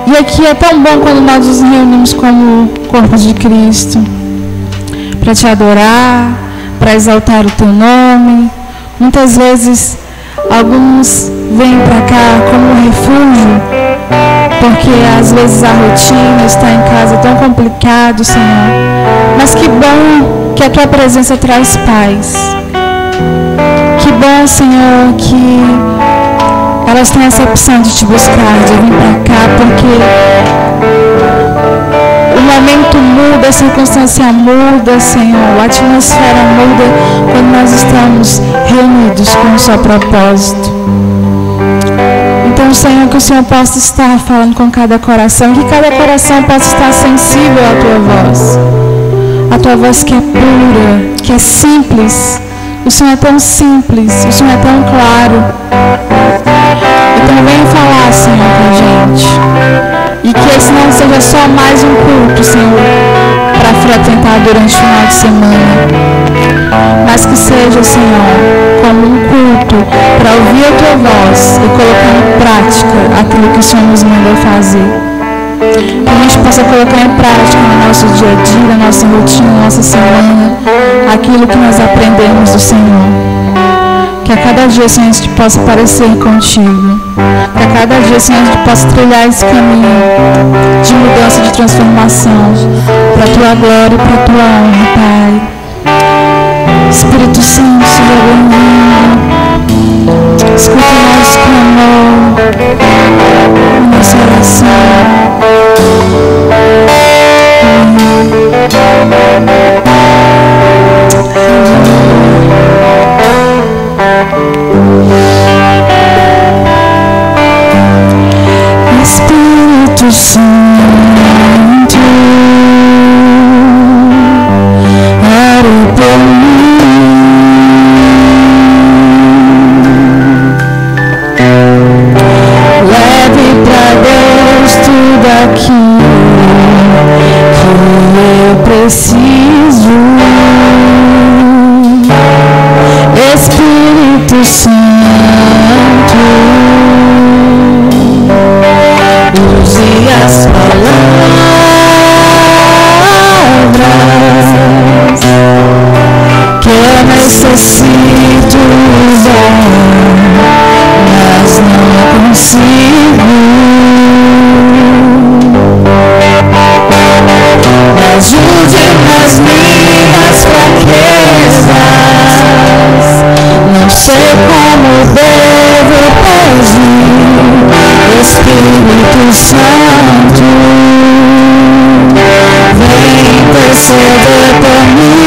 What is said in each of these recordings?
E aqui é tão bom quando nós nos reunimos como corpo de Cristo, para te adorar, para exaltar o teu nome. Muitas vezes, alguns vêm para cá como um refúgio, porque às vezes a rotina está em casa tão complicado, Senhor. Mas que bom que a tua presença traz paz. Que bom, Senhor, que elas têm essa opção de te buscar, de vir para cá, porque o momento muda, a circunstância muda, Senhor, a atmosfera muda quando nós estamos reunidos com o seu propósito. Então, Senhor, que o Senhor possa estar falando com cada coração, que cada coração possa estar sensível à tua voz. A tua voz que é pura, que é simples. O Senhor é tão simples, o Senhor é tão claro. Então venha falar, Senhor, com a gente. E que esse não seja só mais um culto, Senhor, para frequentar durante o final de semana. Mas que seja, Senhor, como um culto para ouvir a tua voz e colocar em prática aquilo que o Senhor nos mandou fazer. Que a gente possa colocar em prática no nosso dia a dia, na nossa rotina, na nossa semana, aquilo que nós aprendemos do Senhor. Que a cada dia, Senhor, a gente possa parecer contigo. Que a cada dia, Senhor, a gente possa trilhar esse caminho de mudança, de transformação, para a tua glória e para a tua honra, Pai. Espírito Santo, seja bem-vindo. Escuta o nosso clamor, a nossa oração. Espírito Santo, ore por mim. Leve pra Deus tudo aquilo que eu preciso. Espírito Santo, use as palavras que eu necessito usar, mas não consigo. Me ajude nas minhas fraquezas, não sei como devo pedir. Espírito Santo, vem interceder por mim.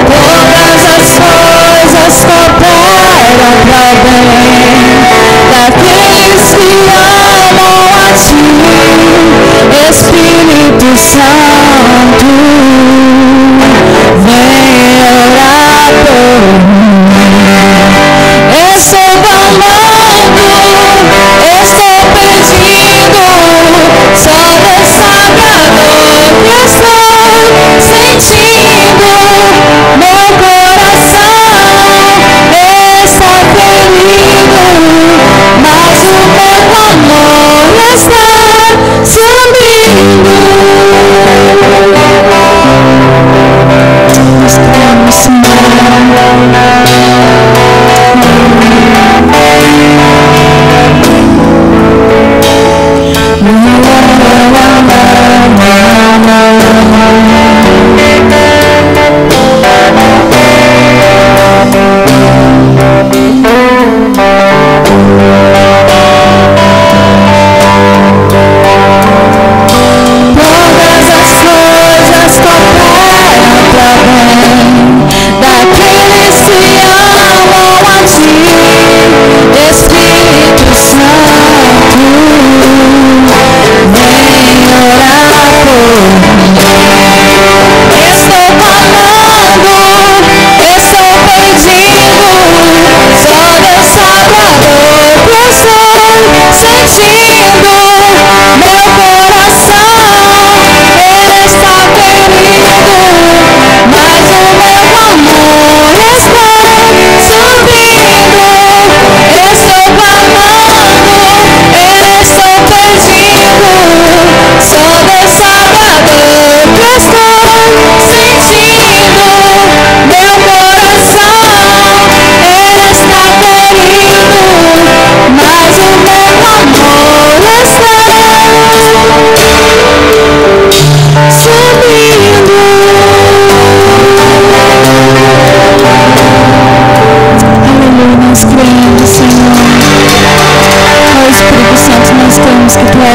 Todas as coisas cooperam para o bem daqueles que amam a ti.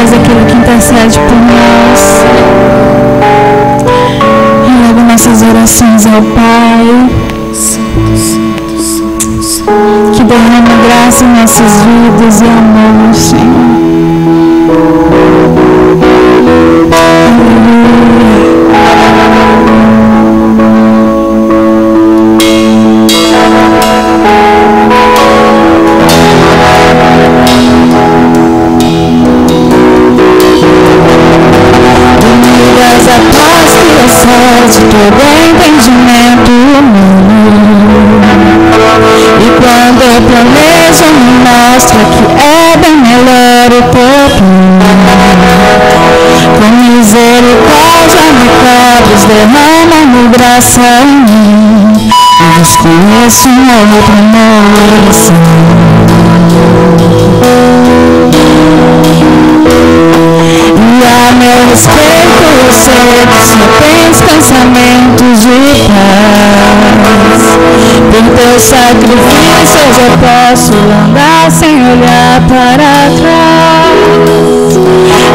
és aquele que intercede por nós. Eleva nossas orações ao Pai, que derrama graça em nossas vidas e amor, Senhor. Todo entendimento humano, e quando eu planejo me mostra que é bem melhor o teu plano. Com misericórdia me cobres, derrama-me graça em mim, e desconheço um outro amor assim. E a meu respeito eu sei que só tens pensamentos de paz. Por teus sacrifícios eu posso andar sem olhar para trás.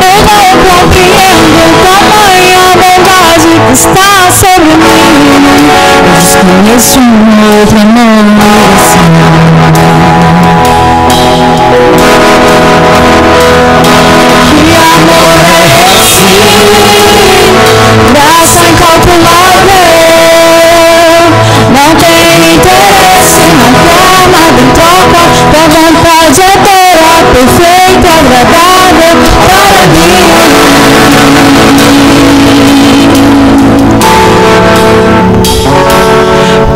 Eu não compreendo tamanha bondade que está sobre mim. Eu desconheço um outro amor assim. Graça incalculável, não tem interesse na forma de troca, tua vontade é boa, perfeita, agradável para mim.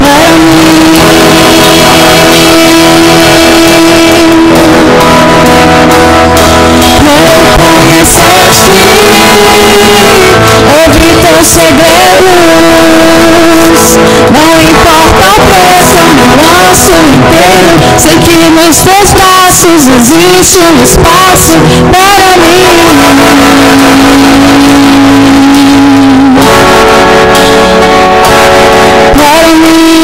Para mim. Ouvir teus segredos, não importa o preço, eu me lanço inteiro. Sei que nos teus braços existe um espaço para mim. Para mim.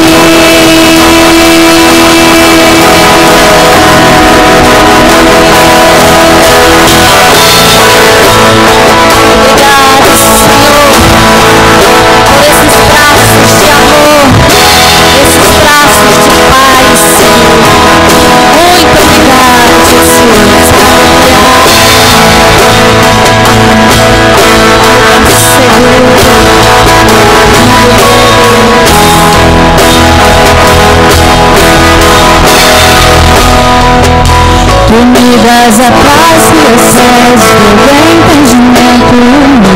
Tu me das a paz que excede todo entendimento humano.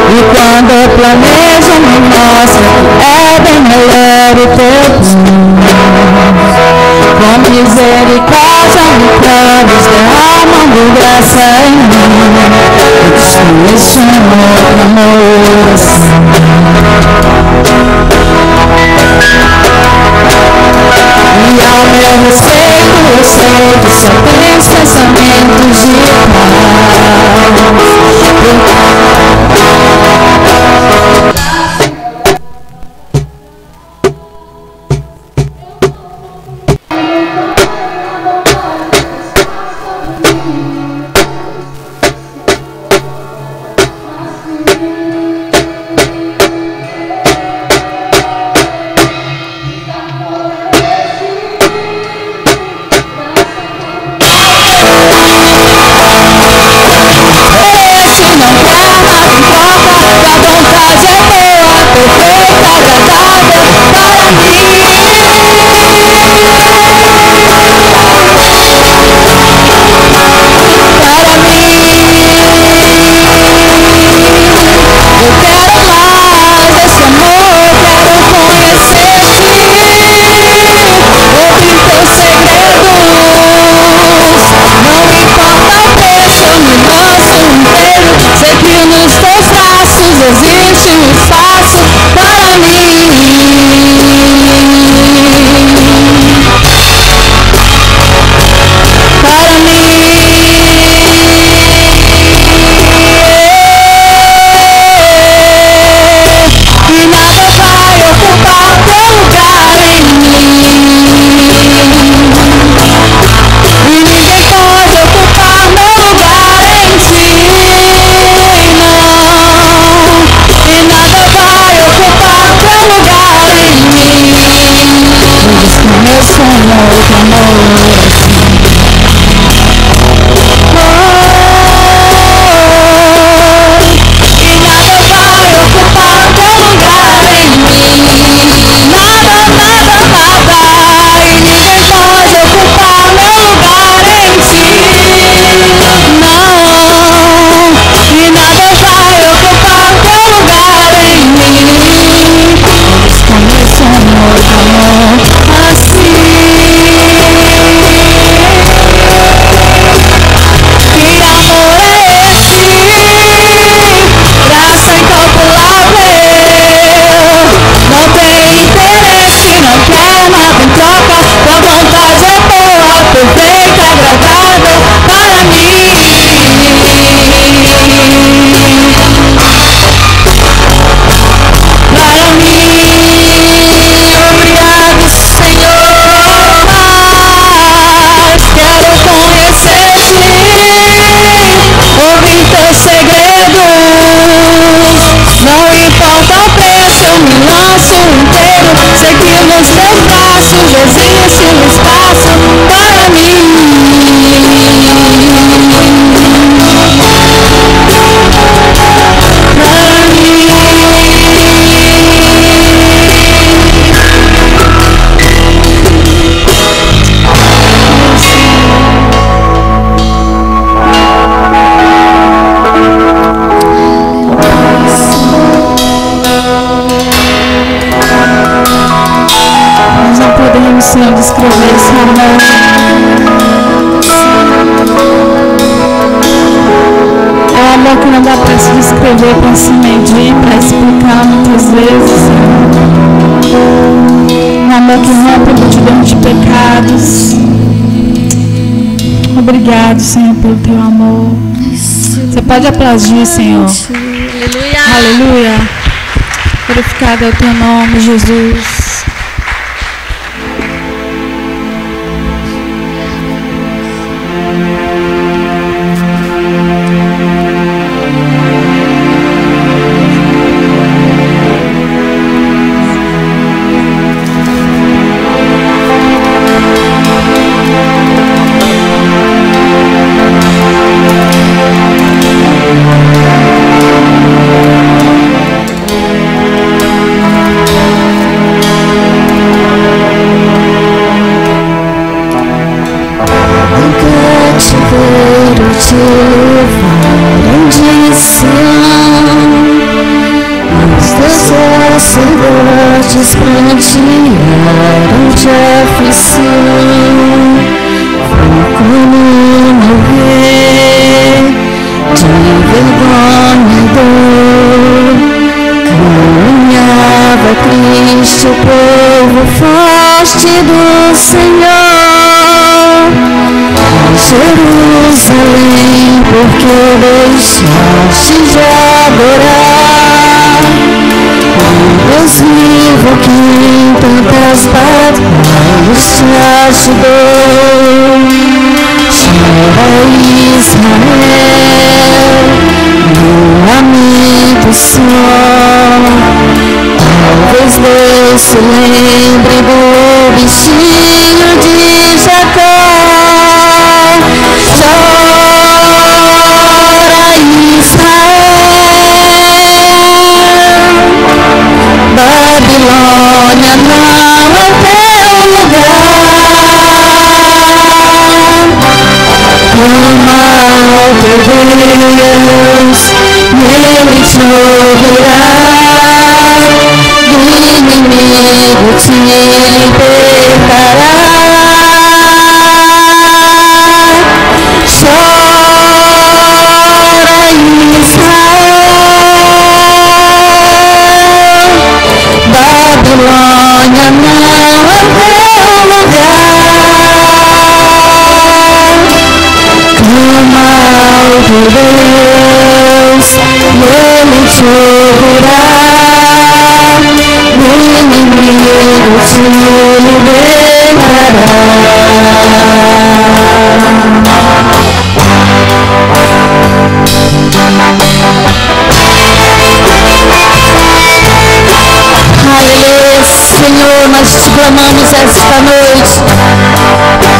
E quando eu planejo me mostra que é bem melhor o teu plano. Com misericórdia me cobres, derramando graça em mim. Eu desconheço um outro amor assim. E ao meu respeito eu sei que só tens pensamentos de paz. escrever esse amor. É um amor que não dá para se descrever, para se medir, para explicar muitas vezes, Senhor. Um amor que rompe a multidão de pecados. Obrigado, Senhor, pelo teu amor. Você pode aplaudir, Senhor. Aleluia. Aleluia. Glorificado é o teu nome, Jesus. Jerusalém, porque deixaste de adorar o Deus vivo que em tantas batalhas te ajudou. Chora Israel, no lamento só. Talvez Deus se lembre do bichinho de Jacó. Babilônia não é teu lugar. Clama ao teu Deus, e Ele te ouvirá. Do inimigo te libertará. Chora Israel, Babilônia não é teu lugar. Clama ao teu Deus, e Ele te ouvirá. O inimigo te libertará. Aleluia, Senhor, nós te clamamos esta noite.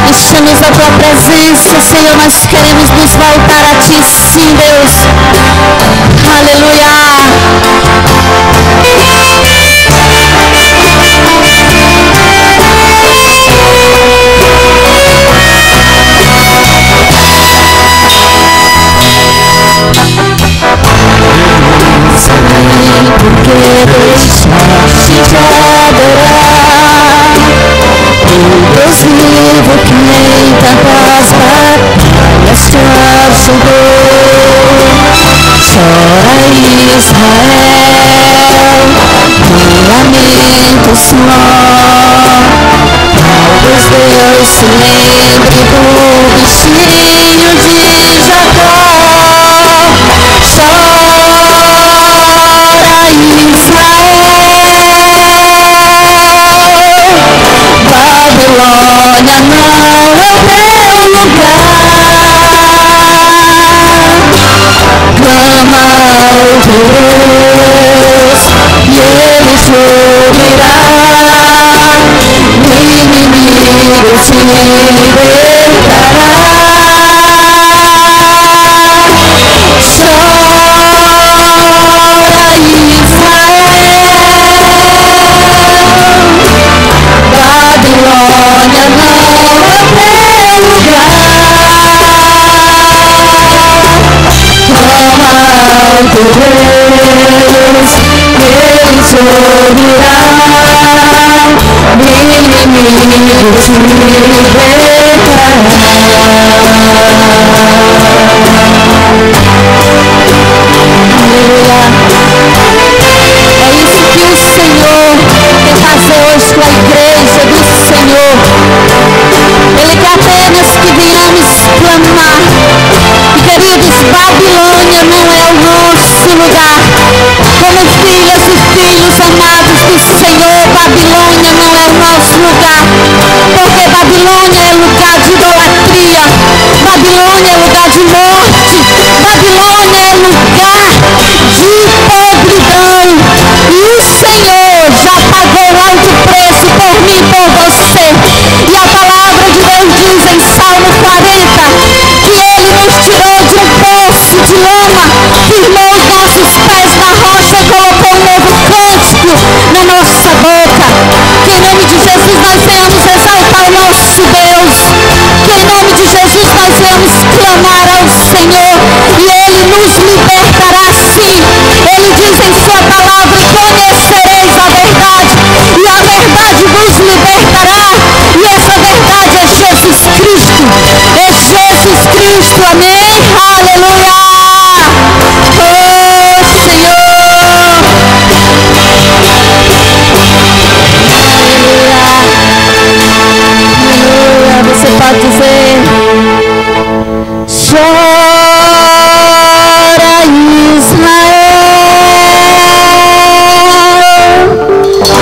Enche-nos a tua presença, Senhor, nós queremos nos voltar a ti, sim, Deus. Aleluia. Porque deixaste de adorar o Deus vivo que em tantas batalhas te ajudou. Chora Israel, no lamento só. Talvez Deus se lembre do bichinho de Jacó. Chora Israel, Babilônia não é teu lugar. Clama ao teu Deus, e Ele te ouvirá. O inimigo te libertará. Babilônia não é teu lugar. Clama ao teu Deus, Ele te ouvirá. O inimigo te libertará. É isso que o Senhor quer fazer hoje com a igreja do Senhor. Ele quer apenas que venhamos clamar. E queridos, Babilônia não é o nosso lugar. Como filhas e filhos amados do Senhor, Babilônia não é o nosso lugar. Porque Babilônia é lugar de idolatria. Babilônia é lugar de morte. Babilônia é lugar de podridão. E o Senhor já pagou alto preço por mim e por você. E a palavra de Deus diz em Salmo 40 que Ele nos tirou de um poço de lama, firmou os nossos pés na rocha e colocou um novo cântico na nossa boca. Que em nome de Jesus nós venhamos exaltar o nosso Deus. Que em nome de Jesus nós venhamos clamar ao Senhor e Ele nos libertará sim. Ele diz em sua palavra: conhecereis a verdade e a verdade vos libertará. E essa verdade é Jesus Cristo. É Jesus Cristo, amém? Aleluia! Oh Senhor! Aleluia! Você pode dizer: chora Israel,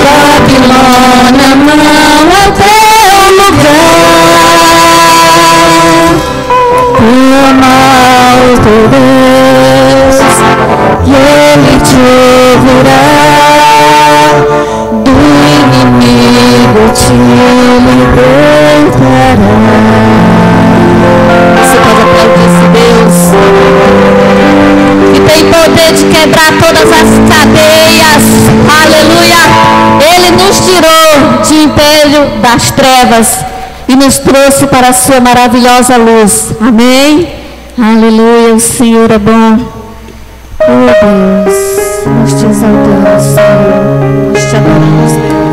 Babilônia não é teu lugar. Clama ao teu Deus e Ele te ouvirá. Do inimigo te libertará. Você pode aplaudir esse Deus que tem poder de quebrar todas as cadeias. Aleluia! Ele nos tirou de império das trevas e nos trouxe para a sua maravilhosa luz. Amém? Aleluia, o Senhor é bom. Oh Deus, nós te exaltamos, Senhor. Nós te adoramos, Deus.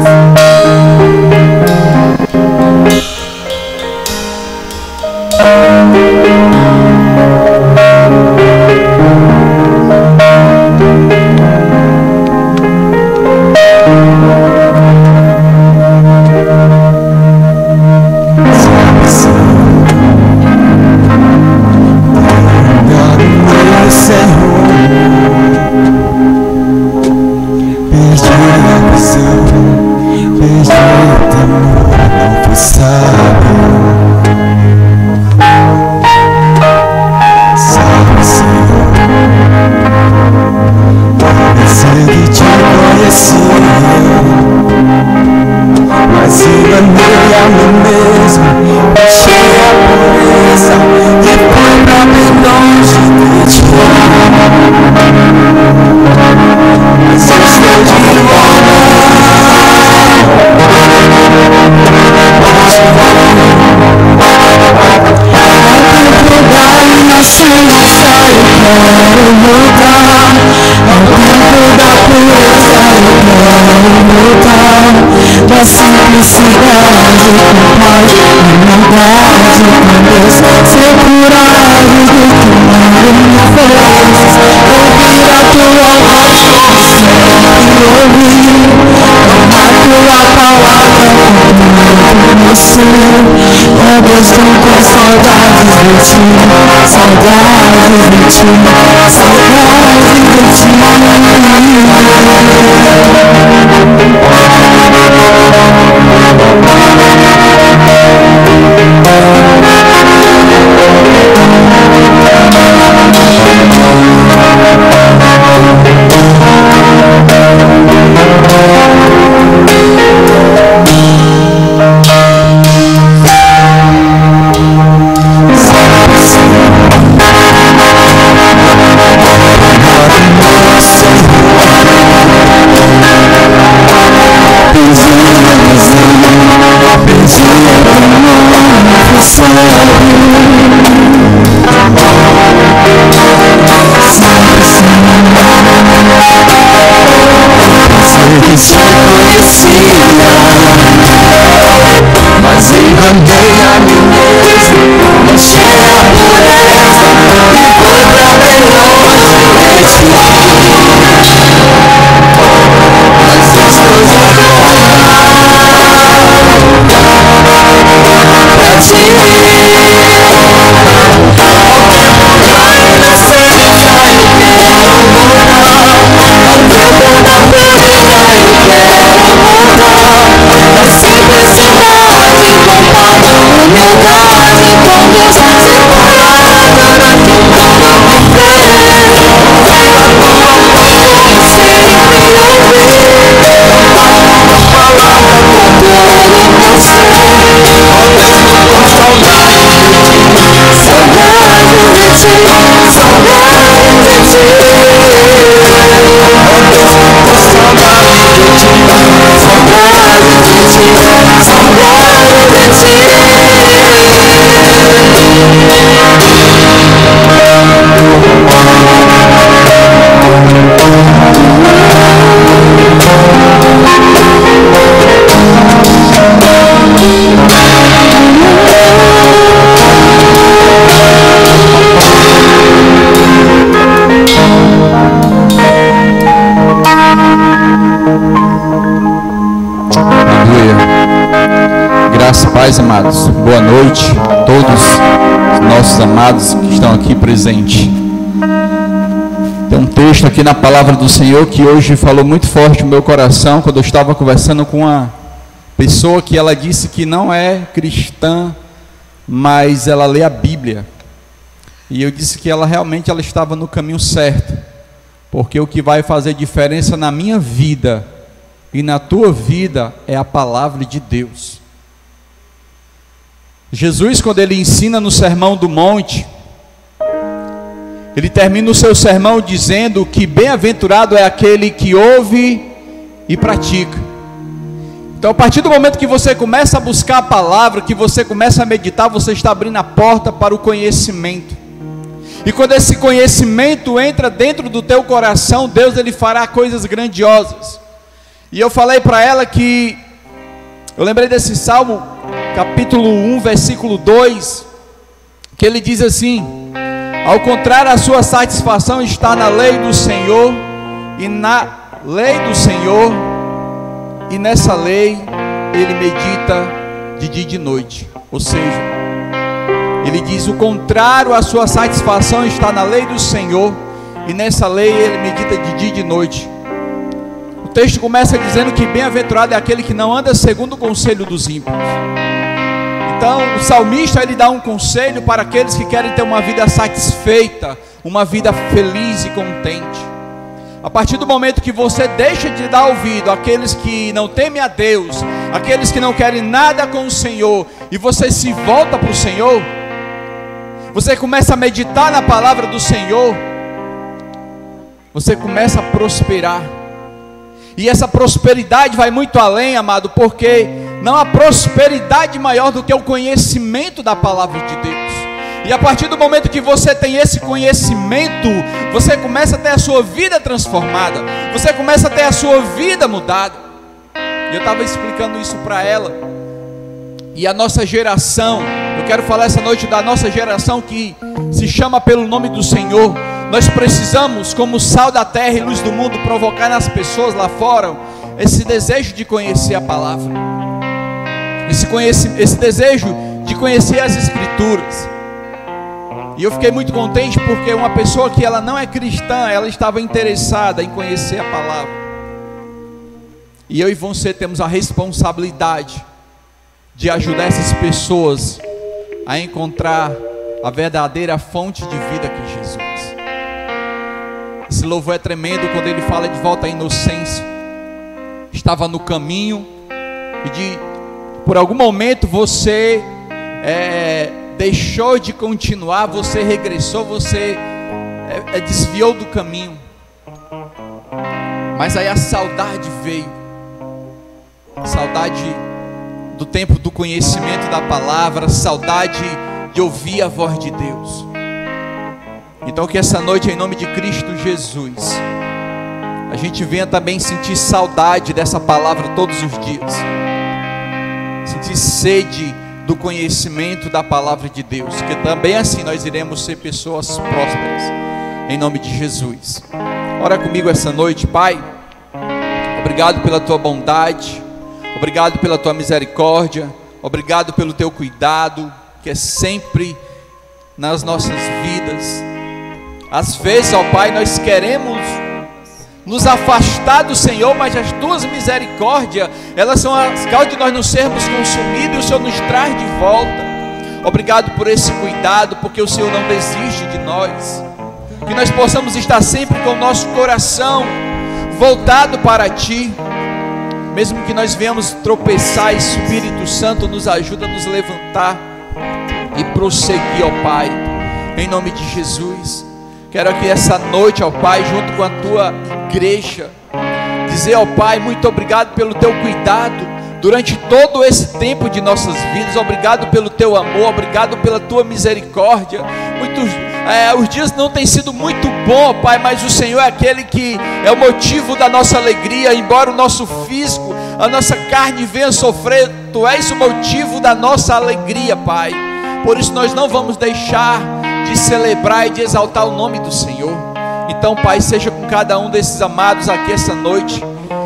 amei a mim mesmo, deixei a pureza e fui pra bem longe de ti. Mas isso eu vou pra ti. Paz, amados, boa noite a todos os nossos amados que estão aqui presentes. Tem um texto aqui na palavra do Senhor que hoje falou muito forte no meu coração, quando eu estava conversando com uma pessoa que ela disse que não é cristã, mas ela lê a Bíblia. E eu disse que ela realmente estava no caminho certo, porque o que vai fazer diferença na minha vida e na tua vida é a palavra de Deus. Jesus, quando ele ensina no Sermão do Monte, ele termina o seu sermão dizendo que bem-aventurado é aquele que ouve e pratica. Então, a partir do momento que você começa a buscar a palavra, que você começa a meditar, você está abrindo a porta para o conhecimento. E quando esse conhecimento entra dentro do teu coração, Deus ele fará coisas grandiosas. E eu falei para ela que eu lembrei desse Salmo, capítulo 1, versículo 2, que ele diz assim: ao contrário, a sua satisfação está na lei do Senhor, e na lei do Senhor, e nessa lei ele medita de dia e de noite. Ou seja, ele diz: o contrário, a sua satisfação está na lei do Senhor, e nessa lei ele medita de dia e de noite. O texto começa dizendo que bem-aventurado é aquele que não anda segundo o conselho dos ímpios. Então o salmista ele dá um conselho para aqueles que querem ter uma vida satisfeita, uma vida feliz e contente. A partir do momento que você deixa de dar ouvido àqueles que não temem a Deus, aqueles que não querem nada com o Senhor, e você se volta para o Senhor, você começa a meditar na palavra do Senhor, você começa a prosperar. E essa prosperidade vai muito além, amado, porque não há prosperidade maior do que o conhecimento da palavra de Deus. E a partir do momento que você tem esse conhecimento, você começa a ter a sua vida transformada, você começa a ter a sua vida mudada. Eu estava explicando isso para ela. E a nossa geração, eu quero falar essa noite da nossa geração que se chama pelo nome do Senhor. Nós precisamos, como sal da terra e luz do mundo, provocar nas pessoas lá fora esse desejo de conhecer a palavra, esse desejo de conhecer as Escrituras. E eu fiquei muito contente porque uma pessoa que ela não é cristã, ela estava interessada em conhecer a palavra. E eu e você temos a responsabilidade de ajudar essas pessoas a encontrar a verdadeira fonte de vida que é Jesus. Esse louvor é tremendo quando ele fala de volta à inocência. Estava no caminho e por algum momento você deixou de continuar, você regressou, você desviou do caminho. Mas aí a saudade veio, a saudade do tempo do conhecimento da palavra, a saudade de ouvir a voz de Deus. Então que essa noite, em nome de Cristo Jesus, a gente venha também sentir saudade dessa palavra todos os dias, sentir sede do conhecimento da palavra de Deus, que também assim nós iremos ser pessoas prósperas, em nome de Jesus. Ora comigo essa noite, Pai. Obrigado pela tua bondade, obrigado pela tua misericórdia, obrigado pelo teu cuidado, que é sempre nas nossas vidas. Às vezes, ó Pai, nós queremos nos afastar do Senhor, mas as tuas misericórdias, elas são as causas de nós não sermos consumidos, e o Senhor nos traz de volta. Obrigado por esse cuidado, porque o Senhor não desiste de nós. Que nós possamos estar sempre com o nosso coração voltado para Ti. Mesmo que nós venhamos tropeçar, Espírito Santo nos ajuda a nos levantar e prosseguir, ó Pai, em nome de Jesus. Quero aqui essa noite, ó Pai, junto com a tua igreja, dizer, ó Pai, muito obrigado pelo teu cuidado durante todo esse tempo de nossas vidas. Obrigado pelo teu amor, obrigado pela tua misericórdia. Os dias não têm sido muito bons, Pai, mas o Senhor é aquele que é o motivo da nossa alegria. Embora o nosso físico, a nossa carne venha sofrer, Tu és o motivo da nossa alegria, Pai. Por isso nós não vamos deixar de celebrar e de exaltar o nome do Senhor. Então, Pai, seja com cada um desses amados aqui essa noite,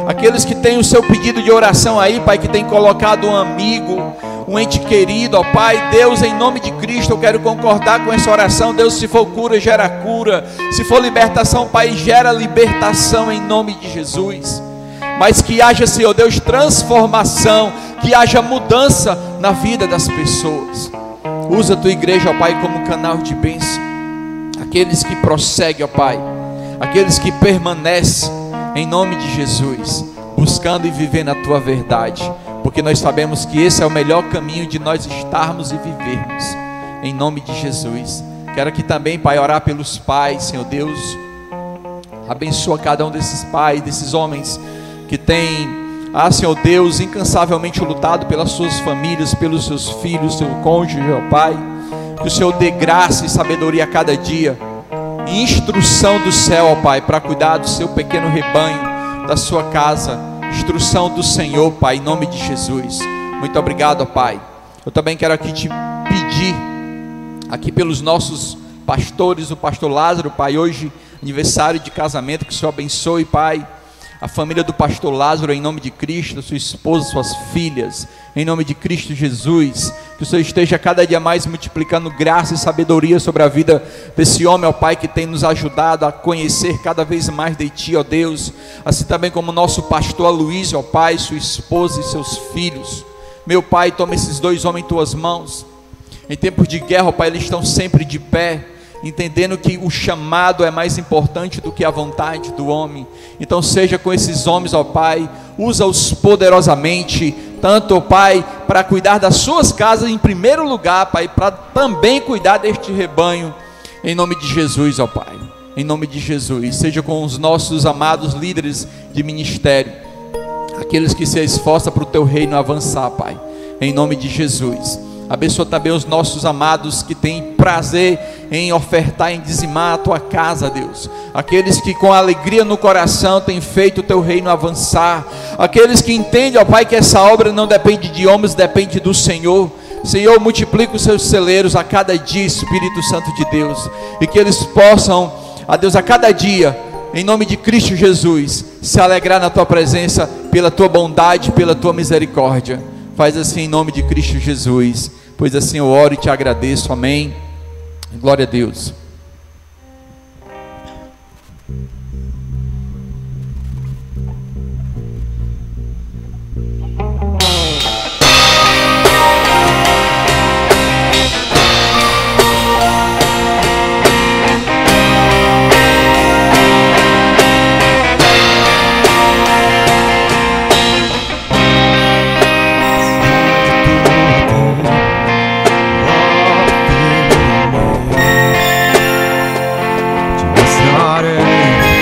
aqueles que têm o seu pedido de oração aí, Pai, que tem colocado um amigo, um ente querido, ó Pai, Deus, em nome de Cristo, eu quero concordar com essa oração. Deus, se for cura, gera cura, se for libertação, Pai, gera libertação em nome de Jesus. Mas que haja, Senhor Deus, transformação, que haja mudança na vida das pessoas. Usa a tua igreja, ó Pai, como canal de bênção. Aqueles que prosseguem, ó Pai, aqueles que permanecem, em nome de Jesus, buscando e vivendo a tua verdade, porque nós sabemos que esse é o melhor caminho de nós estarmos e vivermos, em nome de Jesus. Quero aqui também, Pai, orar pelos pais, Senhor Deus. Abençoa cada um desses pais, desses homens que têm, Senhor Deus, incansavelmente lutado pelas suas famílias, pelos seus filhos, seu cônjuge, ó Pai. Que o Senhor dê graça e sabedoria a cada dia, e instrução do céu, ó Pai, para cuidar do seu pequeno rebanho, da sua casa. Instrução do Senhor, Pai, em nome de Jesus. Muito obrigado, ó Pai. Eu também quero aqui te pedir, aqui pelos nossos pastores, o pastor Lázaro, Pai, hoje aniversário de casamento, que o Senhor abençoe, Pai, a família do pastor Lázaro, em nome de Cristo, sua esposa, suas filhas, em nome de Cristo Jesus. Que o Senhor esteja cada dia mais multiplicando graça e sabedoria sobre a vida desse homem, ó Pai, que tem nos ajudado a conhecer cada vez mais de Ti, ó Deus. Assim também como o nosso pastor Aloysio, ó Pai, sua esposa e seus filhos. Meu Pai, toma esses dois homens em Tuas mãos. Em tempos de guerra, ó Pai, eles estão sempre de pé, entendendo que o chamado é mais importante do que a vontade do homem. Então seja com esses homens, ó Pai, usa-os poderosamente, tanto, ó Pai, para cuidar das suas casas em primeiro lugar, Pai, para também cuidar deste rebanho, em nome de Jesus, ó Pai, em nome de Jesus. Seja com os nossos amados líderes de ministério, aqueles que se esforçam para o Teu reino avançar, Pai, em nome de Jesus. Abençoa também os nossos amados que têm prazer em ofertar, em dizimar a Tua casa, Deus. Aqueles que com alegria no coração têm feito o Teu reino avançar. Aqueles que entendem, ó Pai, que essa obra não depende de homens, depende do Senhor. Senhor, multiplica os Seus celeiros a cada dia, Espírito Santo de Deus. E que eles possam, ó Deus, a cada dia, em nome de Cristo Jesus, se alegrar na Tua presença, pela Tua bondade, pela Tua misericórdia. Faz assim em nome de Cristo Jesus, pois assim eu oro e Te agradeço, amém. Glória a Deus. Started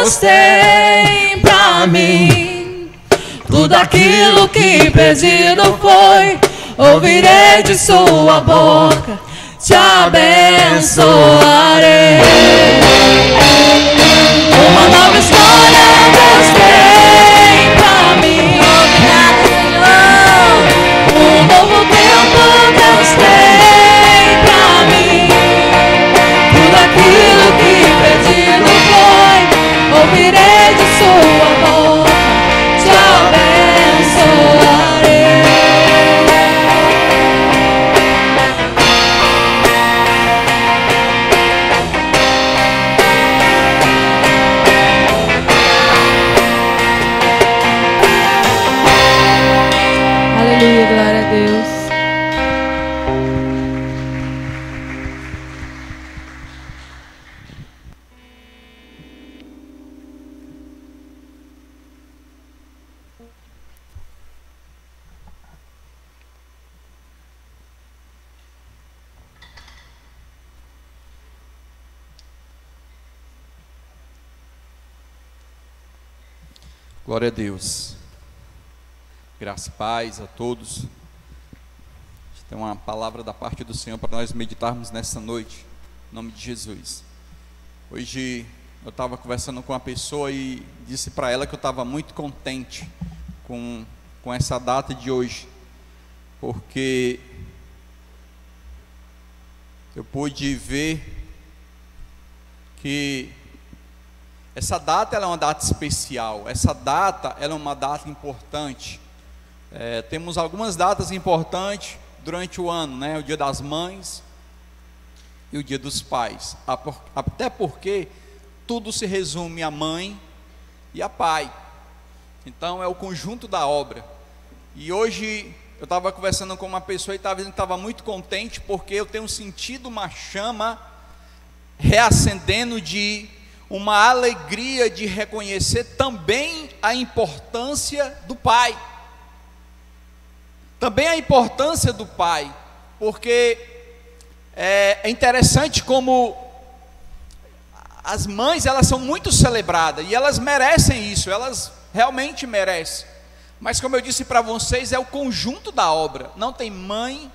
Deus tem pra mim. Tudo aquilo que pedido foi, ouvirei de sua boca, te abençoarei. Uma nova história Deus tem pra mim. Um novo tempo Deus tem pra mim. Tudo aquilo que pedido foi, ouvirei de sua boca, te abençoarei. Aleluia, glória a Deus. Glória a Deus. Graça e paz a todos. Tem uma palavra da parte do Senhor para nós meditarmos nessa noite, em nome de Jesus. Hoje eu estava conversando com uma pessoa e disse para ela que eu estava muito contente com essa data de hoje, porque eu pude ver que essa data ela é uma data especial, essa data ela é uma data importante. Temos algumas datas importantes durante o ano, né? O Dia das Mães e o Dia dos Pais, até porque tudo se resume a mãe e a pai, então é o conjunto da obra. E hoje eu estava conversando com uma pessoa e estava dizendo que estava muito contente, porque eu tenho sentido uma chama reacendendo de uma alegria de reconhecer também a importância do pai. Também a importância do pai, porque é interessante como as mães, elas são muito celebradas, e elas merecem isso, elas realmente merecem. Mas como eu disse para vocês, é o conjunto da obra. Não tem mãe,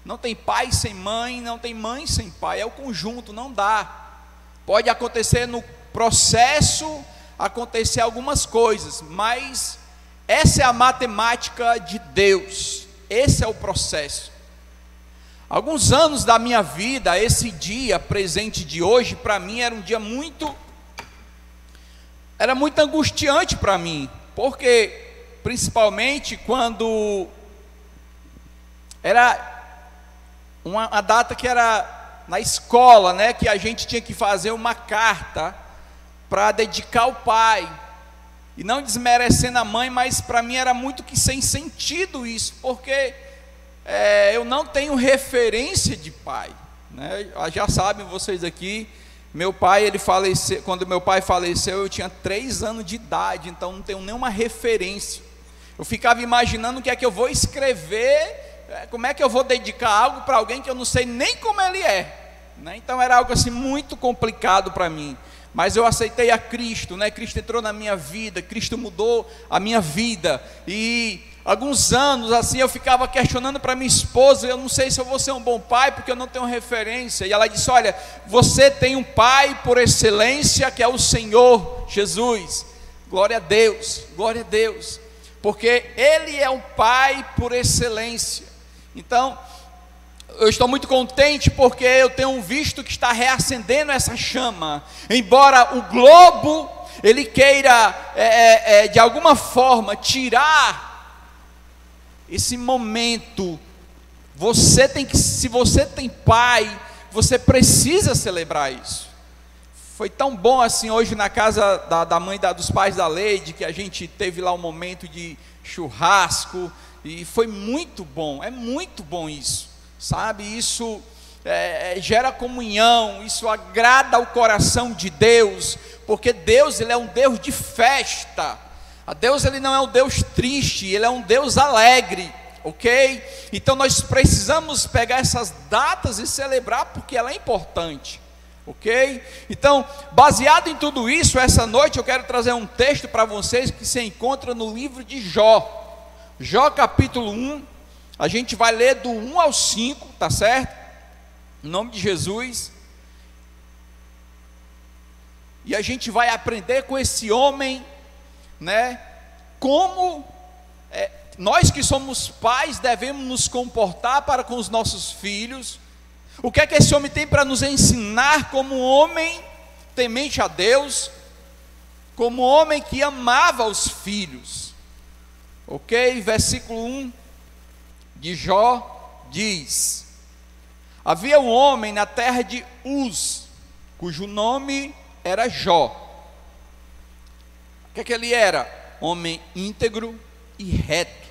não tem pai sem mãe, não tem mãe sem pai, é o conjunto, não dá. Pode acontecer no processo, acontecer algumas coisas, mas essa é a matemática de Deus, esse é o processo. Alguns anos da minha vida, esse dia presente de hoje, para mim era um dia muito angustiante para mim, porque principalmente quando era uma data que era na escola, né, que a gente tinha que fazer uma carta para dedicar ao pai, e não desmerecendo a mãe, mas para mim era muito que sem sentido isso, porque eu não tenho referência de pai, né? Já sabem vocês aqui, meu pai, ele faleceu, quando meu pai faleceu eu tinha 3 anos de idade, então não tenho nenhuma referência. Eu ficava imaginando o que é que eu vou escrever, como é que eu vou dedicar algo para alguém que eu não sei nem como ele é, né? Então era algo assim muito complicado para mim. Mas eu aceitei a Cristo, né? Cristo entrou na minha vida, Cristo mudou a minha vida. E alguns anos assim eu ficava questionando para minha esposa, eu não sei se eu vou ser um bom pai, porque eu não tenho referência. E ela disse: olha, você tem um pai por excelência, que é o Senhor Jesus. Glória a Deus, porque Ele é um pai por excelência. Então, eu estou muito contente porque eu tenho visto que está reacendendo essa chama. Embora o globo, ele queira, de alguma forma, tirar esse momento. Se você tem pai, você precisa celebrar isso. Foi tão bom assim hoje na casa da mãe dos pais da Leide, que a gente teve lá um momento de churrasco, e foi muito bom, é muito bom isso. Sabe, isso gera comunhão, isso agrada ao coração de Deus, porque Deus, Ele é um Deus de festa. Deus, Ele não é um Deus triste, Ele é um Deus alegre, ok? Então nós precisamos pegar essas datas e celebrar, porque ela é importante. Ok? Então, baseado em tudo isso, essa noite eu quero trazer um texto para vocês que se encontra no livro de Jó. Jó capítulo 1, a gente vai ler do 1 ao 5, tá certo? Em nome de Jesus. E a gente vai aprender com esse homem, né? Como nós que somos pais devemos nos comportar para com os nossos filhos. O que é que esse homem tem para nos ensinar como homem temente a Deus, como homem que amava os filhos. Ok? Versículo 1 de Jó diz: havia um homem na terra de Uz, cujo nome era Jó. O que é que ele era? Homem íntegro e reto,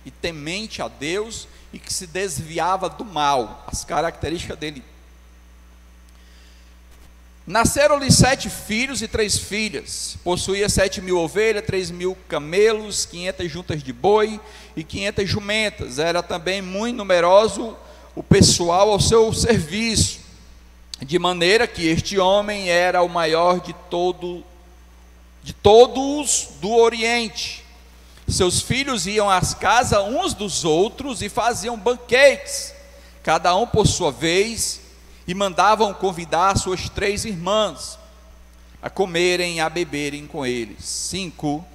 e temente a Deus, e que se desviava do mal. As características dele: nasceram-lhe 7 filhos e 3 filhas, possuía 7.000 ovelhas, 3.000 camelos, 500 juntas de boi e 500 jumentas. Era também muito numeroso o pessoal ao seu serviço, de maneira que este homem era o maior de todos do Oriente. Seus filhos iam às casas uns dos outros e faziam banquetes, cada um por sua vez, e mandavam convidar suas 3 irmãs a comerem e a beberem com eles. 5.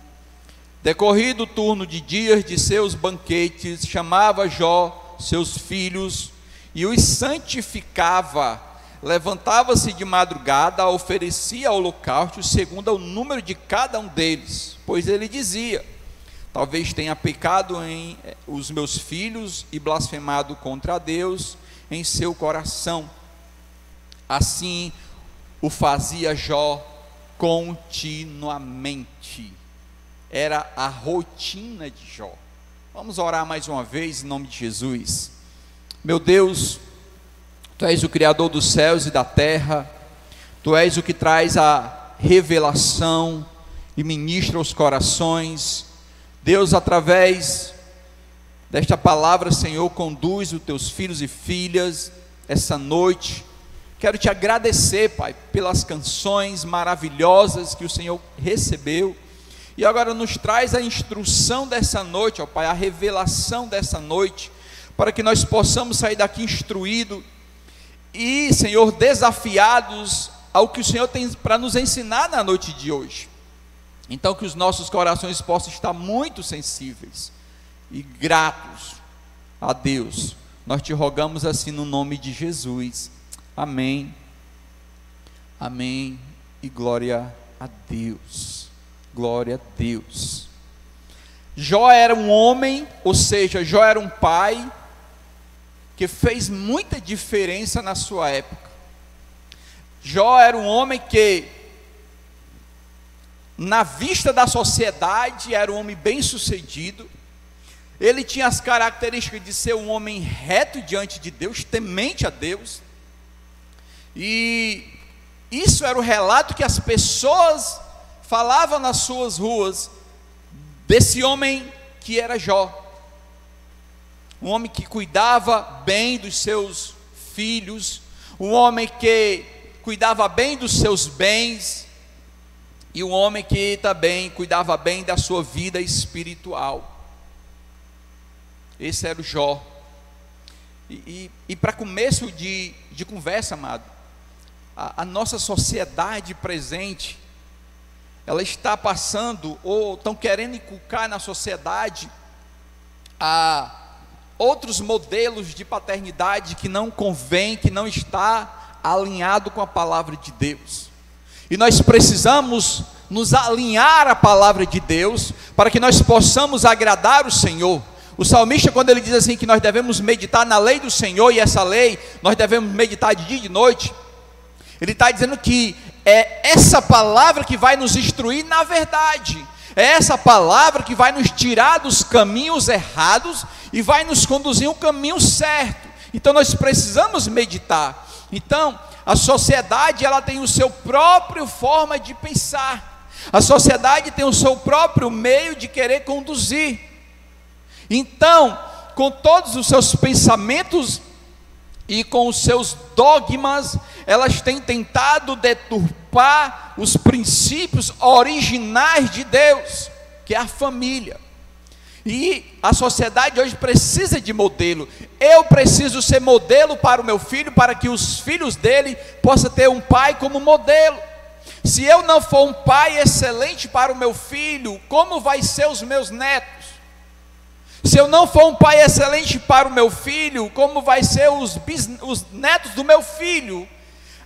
Decorrido o turno de dias de seus banquetes, chamava Jó seus filhos e os santificava. Levantava-se de madrugada, oferecia holocausto segundo o número de cada um deles, pois ele dizia: talvez tenha pecado em os meus filhos e blasfemado contra Deus em seu coração. Assim o fazia Jó continuamente. Era a rotina de Jó. Vamos orar mais uma vez em nome de Jesus. Meu Deus, Tu és o Criador dos céus e da terra. Tu és o que traz a revelação e ministra os corações. Deus, através desta palavra, Senhor, conduz os Teus filhos e filhas essa noite. Quero Te agradecer, Pai, pelas canções maravilhosas que o Senhor recebeu. E agora nos traz a instrução dessa noite, ó Pai, a revelação dessa noite, para que nós possamos sair daqui instruídos e, Senhor, desafiados ao que o Senhor tem para nos ensinar na noite de hoje. Então que os nossos corações possam estar muito sensíveis e gratos a Deus. Nós Te rogamos assim no nome de Jesus. Amém. Amém. E glória a Deus. Glória a Deus. Jó era um homem, ou seja, Jó era um pai que fez muita diferença na sua época. Jó era um homem que, na vista da sociedade, era um homem bem sucedido. Ele tinha as características de ser um homem reto diante de Deus, temente a Deus. E isso era o relato que as pessoas falavam nas suas ruas desse homem que era Jó. Um homem que cuidava bem dos seus filhos, um homem que cuidava bem dos seus bens, e um homem que também cuidava bem da sua vida espiritual. Esse era o Jó. E para começo de conversa, amado, a nossa sociedade presente, ela está passando, ou estão querendo inculcar na sociedade, outros modelos de paternidade que não convém, que não está alinhado com a palavra de Deus. E nós precisamos nos alinhar à palavra de Deus, para que nós possamos agradar o Senhor. O salmista, quando ele diz assim, que nós devemos meditar na lei do Senhor, e essa lei, nós devemos meditar de dia e de noite, ele está dizendo que é essa palavra que vai nos instruir na verdade, é essa palavra que vai nos tirar dos caminhos errados, e vai nos conduzir um caminho certo. Então nós precisamos meditar. Então, a sociedade, ela tem o seu próprio forma de pensar, a sociedade tem o seu próprio meio de querer conduzir. Então, com todos os seus pensamentos e com os seus dogmas, elas têm tentado deturpar os princípios originais de Deus, que é a família. E a sociedade hoje precisa de modelo. Eu preciso ser modelo para o meu filho, para que os filhos dele possam ter um pai como modelo. Se eu não for um pai excelente para o meu filho, como vai ser os meus netos? Se eu não for um pai excelente para o meu filho, como vai ser os netos do meu filho?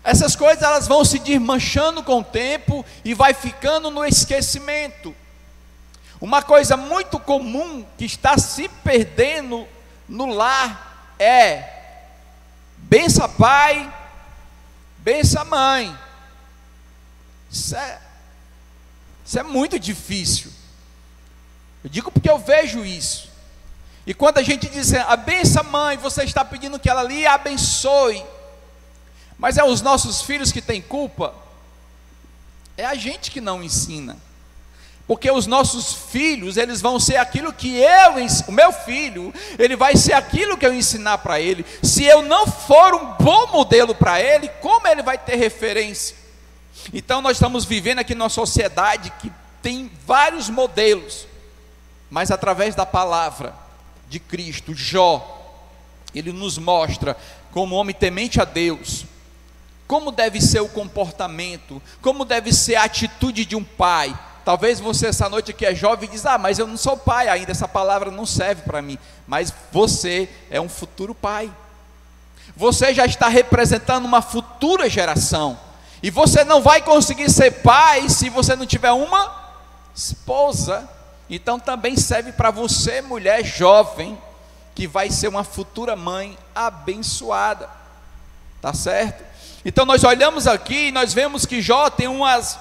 Essas coisas elas vão se desmanchando com o tempo e vai ficando no esquecimento. Uma coisa muito comum que está se perdendo no lar é: bença pai, bença mãe. Isso é muito difícil. Eu digo porque eu vejo isso. E quando a gente diz abença mãe, você está pedindo que ela lhe abençoe. Mas é os nossos filhos que têm culpa? É a gente que não ensina. Porque os nossos filhos, eles vão ser aquilo que o meu filho, ele vai ser aquilo que eu ensinar para ele. Se eu não for um bom modelo para ele, como ele vai ter referência? Então nós estamos vivendo aqui numa sociedade que tem vários modelos, mas através da palavra de Cristo, Jó, ele nos mostra como homem temente a Deus, como deve ser o comportamento, como deve ser a atitude de um pai. Talvez você essa noite que é jovem diz: mas eu não sou pai ainda, essa palavra não serve para mim. Mas você é um futuro pai. Você já está representando uma futura geração. E você não vai conseguir ser pai se você não tiver uma esposa. Então também serve para você, mulher jovem, que vai ser uma futura mãe abençoada. Tá certo? Então nós olhamos aqui e nós vemos que Jó tem umas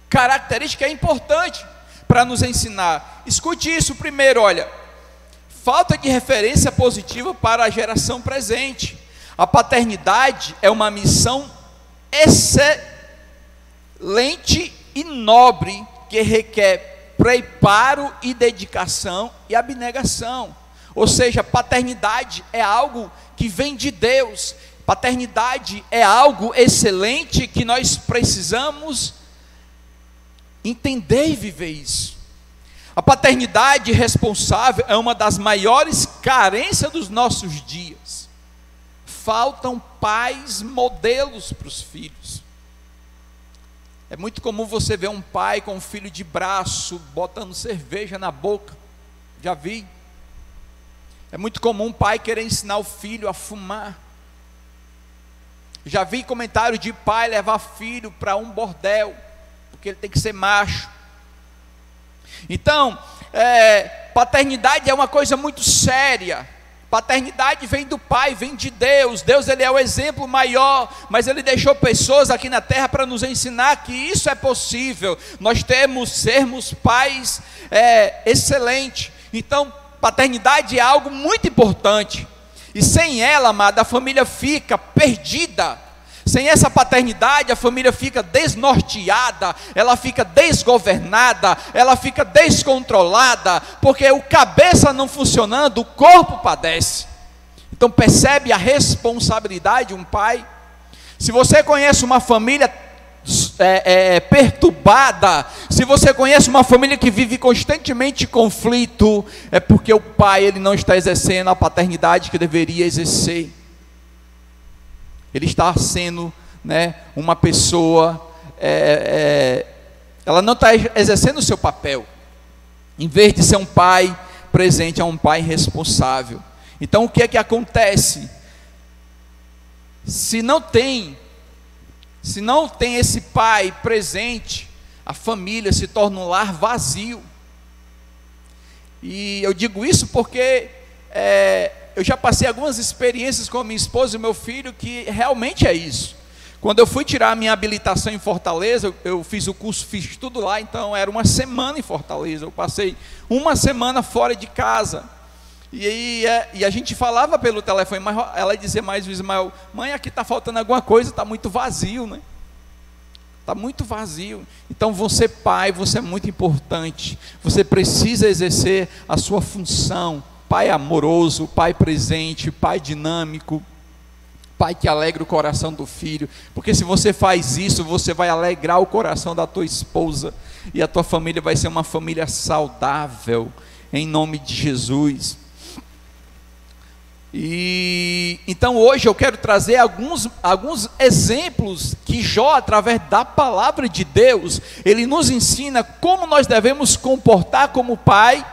característica é importante para nos ensinar. Escute isso primeiro, olha. Falta de referência positiva para a geração presente. A paternidade é uma missão excelente e nobre que requer preparo e dedicação e abnegação. Ou seja, paternidade é algo que vem de Deus. Paternidade é algo excelente que nós precisamos entender e viver isso. A paternidade responsável é uma das maiores carências dos nossos dias. Faltam pais modelos para os filhos. É muito comum você ver um pai com um filho de braço, botando cerveja na boca. Já vi. É muito comum um pai querer ensinar o filho a fumar. Já vi comentário de pai levar filho para um bordel, porque ele tem que ser macho. Então, paternidade é uma coisa muito séria. Paternidade vem do Pai, vem de Deus. Deus, ele é o exemplo maior, mas ele deixou pessoas aqui na terra para nos ensinar que isso é possível. Nós sermos pais excelentes. Então, paternidade é algo muito importante. E sem ela, amada, a família fica perdida. Sem essa paternidade, a família fica desnorteada, ela fica desgovernada, ela fica descontrolada, porque o cabeça não funcionando, o corpo padece. Então percebe a responsabilidade de um pai? Se você conhece uma família perturbada, se você conhece uma família que vive constantemente em conflito, é porque o pai ele não está exercendo a paternidade que deveria exercer. Ele está sendo, uma pessoa, ela não está exercendo o seu papel. Em vez de ser um pai presente, é um pai responsável. Então o que é que acontece? Se não tem esse pai presente, a família se torna um lar vazio. E eu digo isso porque eu já passei algumas experiências com a minha esposa e meu filho que realmente é isso. Quando eu fui tirar a minha habilitação em Fortaleza, eu fiz o curso, fiz tudo lá, então era uma semana em Fortaleza. Eu passei uma semana fora de casa. E a gente falava pelo telefone, mas ela dizia mais o Ismael: mãe, aqui está faltando alguma coisa, está muito vazio, né? Está muito vazio. Então você pai, você é muito importante. Você precisa exercer a sua função pai amoroso, pai presente, pai dinâmico, pai que alegra o coração do filho, porque se você faz isso, você vai alegrar o coração da tua esposa, e a tua família vai ser uma família saudável, em nome de Jesus. E então hoje eu quero trazer alguns exemplos que Jó, através da palavra de Deus, ele nos ensina como nós devemos comportar como pai,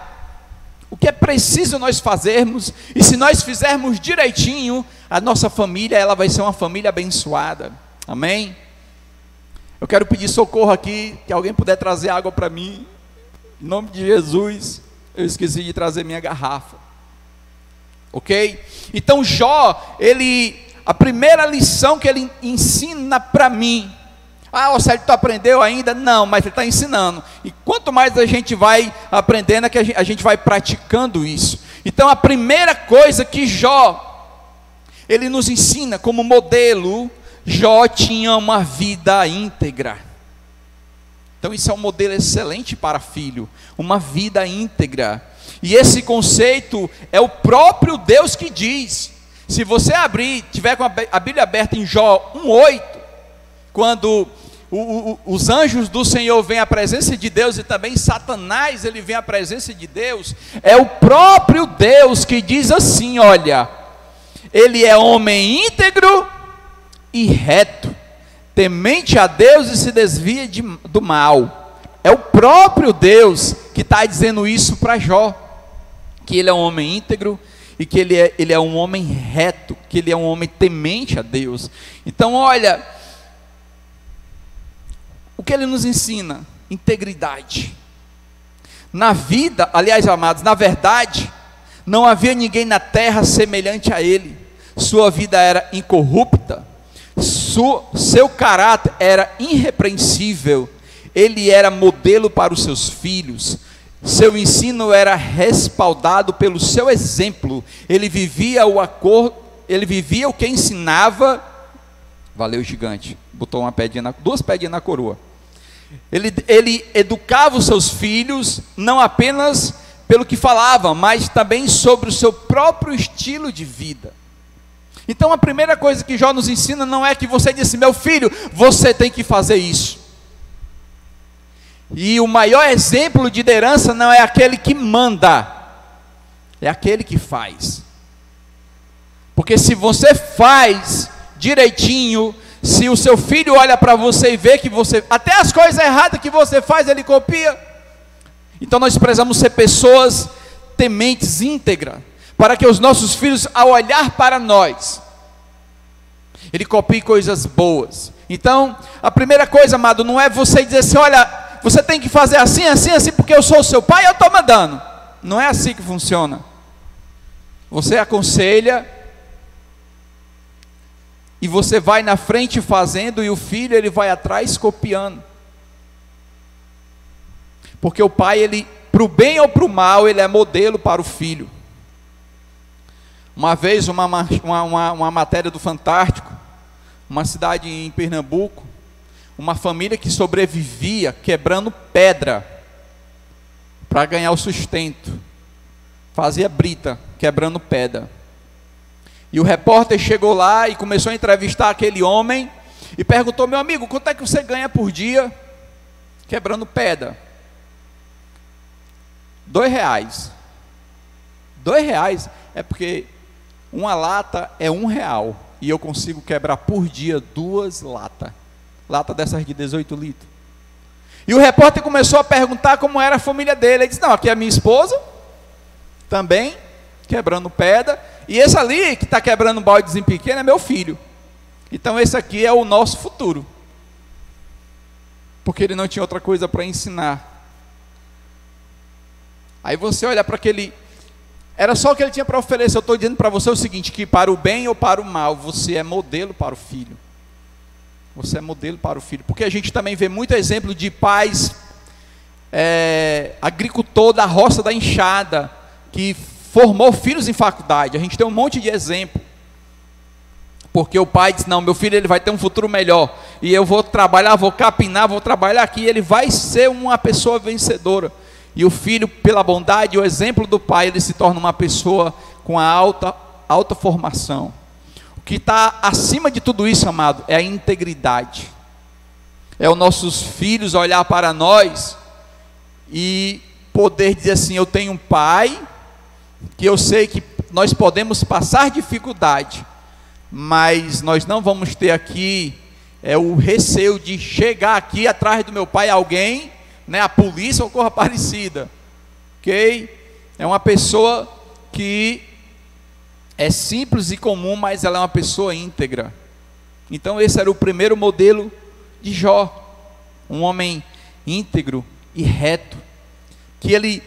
o que é preciso nós fazermos, e se nós fizermos direitinho, a nossa família, ela vai ser uma família abençoada, amém? Eu quero pedir socorro aqui, que alguém puder trazer água para mim, em nome de Jesus. Eu esqueci de trazer minha garrafa, ok? Então Jó, a primeira lição que ele ensina para mim, o Célio, tu aprendeu ainda? Não, mas ele está ensinando, e quanto mais a gente vai aprendendo, é que a gente vai praticando isso. Então a primeira coisa que Jó, ele nos ensina como modelo, Jó tinha uma vida íntegra. Então isso é um modelo excelente para filho, uma vida íntegra. E esse conceito é o próprio Deus que diz. Se você tiver com a Bíblia aberta em Jó 1:8, quando os anjos do Senhor vêm à presença de Deus, e também Satanás, ele vem à presença de Deus, é o próprio Deus que diz assim, olha, ele é homem íntegro e reto, temente a Deus e se desvia do mal. É o próprio Deus que está dizendo isso para Jó, que ele é um homem íntegro e que ele é um homem reto, que ele é um homem temente a Deus. Então olha, o que ele nos ensina? Integridade. Na vida, aliás, amados, na verdade, não havia ninguém na terra semelhante a ele. Sua vida era incorrupta, seu caráter era irrepreensível, ele era modelo para os seus filhos, seu ensino era respaldado pelo seu exemplo, ele vivia o que ensinava. Valeu, gigante, botou duas pedinhas na coroa. Ele educava os seus filhos, não apenas pelo que falava, mas também sobre o seu próprio estilo de vida. Então a primeira coisa que Jó nos ensina não é que você disse, meu filho, você tem que fazer isso. E o maior exemplo de liderança não é aquele que manda, é aquele que faz. Porque se você faz direitinho, se o seu filho olha para você e vê que você, até as coisas erradas que você faz, ele copia. Então nós precisamos ser pessoas tementes, íntegras, para que os nossos filhos, ao olhar para nós, ele copie coisas boas. Então a primeira coisa, amado, não é você dizer assim, olha, você tem que fazer assim, assim, assim, porque eu sou o seu pai e eu estou mandando. Não é assim que funciona. Você aconselha, e você vai na frente fazendo, e o filho, ele vai atrás copiando. Porque o pai, ele, para o bem ou para o mal, ele é modelo para o filho. Uma vez, uma matéria do Fantástico, uma cidade em Pernambuco, uma família que sobrevivia quebrando pedra para ganhar o sustento, fazia brita, quebrando pedra. E o repórter chegou lá e começou a entrevistar aquele homem, e perguntou, meu amigo, quanto é que você ganha por dia quebrando pedra? R$2. R$2 é porque uma lata é R$1, e eu consigo quebrar por dia 2 latas. Lata dessas de 18 litros. E o repórter começou a perguntar como era a família dele. Ele disse, não, aqui é a minha esposa, também, quebrando pedra, e esse ali, que está quebrando um baldezinho pequeno, é meu filho. Então esse aqui é o nosso futuro. Porque ele não tinha outra coisa para ensinar. Aí você olha para aquele, era só o que ele tinha para oferecer. Eu estou dizendo para você o seguinte, que para o bem ou para o mal, você é modelo para o filho. Você é modelo para o filho, porque a gente também vê muito exemplo de pais, agricultor da roça da enxada, que formou filhos em faculdade. A gente tem um monte de exemplo, porque o pai diz, não, meu filho, ele vai ter um futuro melhor, e eu vou trabalhar, vou capinar, vou trabalhar aqui, e ele vai ser uma pessoa vencedora. E o filho, pela bondade e o exemplo do pai, ele se torna uma pessoa com a alta formação. O que está acima de tudo isso, amado, é a integridade. É os nossos filhos olhar para nós e poder dizer assim: eu tenho um pai, que eu sei que nós podemos passar dificuldade, mas nós não vamos ter aqui o receio de chegar aqui atrás do meu pai alguém, né, a polícia ou coisa parecida, ok? É uma pessoa que é simples e comum, mas ela é uma pessoa íntegra. Então esse era o primeiro modelo de Jó, um homem íntegro e reto, que ele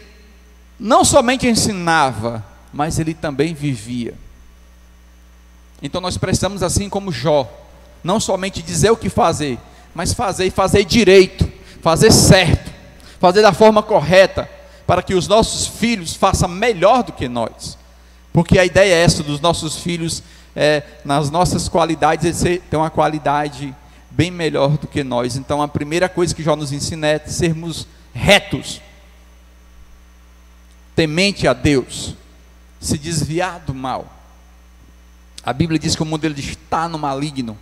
não somente ensinava, mas ele também vivia. Então nós precisamos, assim como Jó, não somente dizer o que fazer, mas fazer e fazer direito, fazer certo, fazer da forma correta, para que os nossos filhos façam melhor do que nós. Porque a ideia é essa dos nossos filhos, nas nossas qualidades, eles têm uma qualidade bem melhor do que nós. Então a primeira coisa que Jó nos ensina é sermos retos, temente a Deus, se desviar do mal. A Bíblia diz que o mundo ele está no maligno,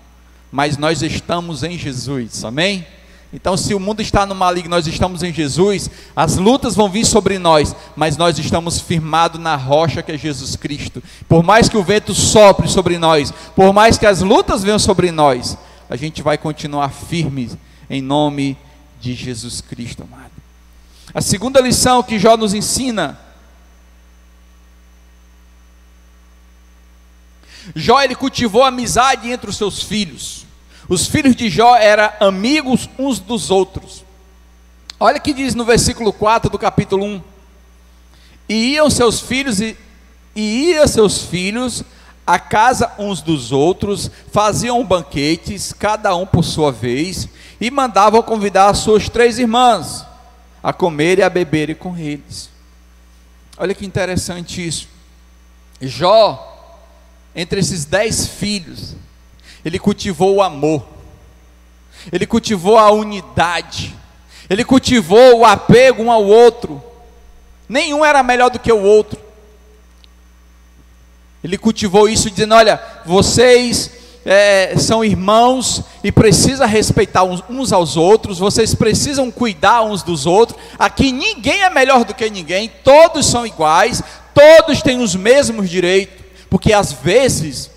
mas nós estamos em Jesus, amém? Então se o mundo está no maligno, nós estamos em Jesus, as lutas vão vir sobre nós, mas nós estamos firmados na rocha que é Jesus Cristo. Por mais que o vento sopre sobre nós, por mais que as lutas venham sobre nós, a gente vai continuar firme em nome de Jesus Cristo, amado. A segunda lição que Jó nos ensina: Jó ele cultivou amizade entre os seus filhos. Os filhos de Jó eram amigos uns dos outros. Olha o que diz no versículo 4 do capítulo 1: E iam seus filhos à casa uns dos outros, faziam banquetes, cada um por sua vez, e mandavam convidar as suas 3 irmãs a comer e a beberem com eles. Olha que interessante isso. Jó, entre esses 10 filhos, ele cultivou o amor, ele cultivou a unidade, ele cultivou o apego um ao outro. Nenhum era melhor do que o outro. Ele cultivou isso dizendo: olha, vocês são irmãos e precisam respeitar uns aos outros, vocês precisam cuidar uns dos outros. Aqui ninguém é melhor do que ninguém, todos são iguais, todos têm os mesmos direitos. Porque às vezes,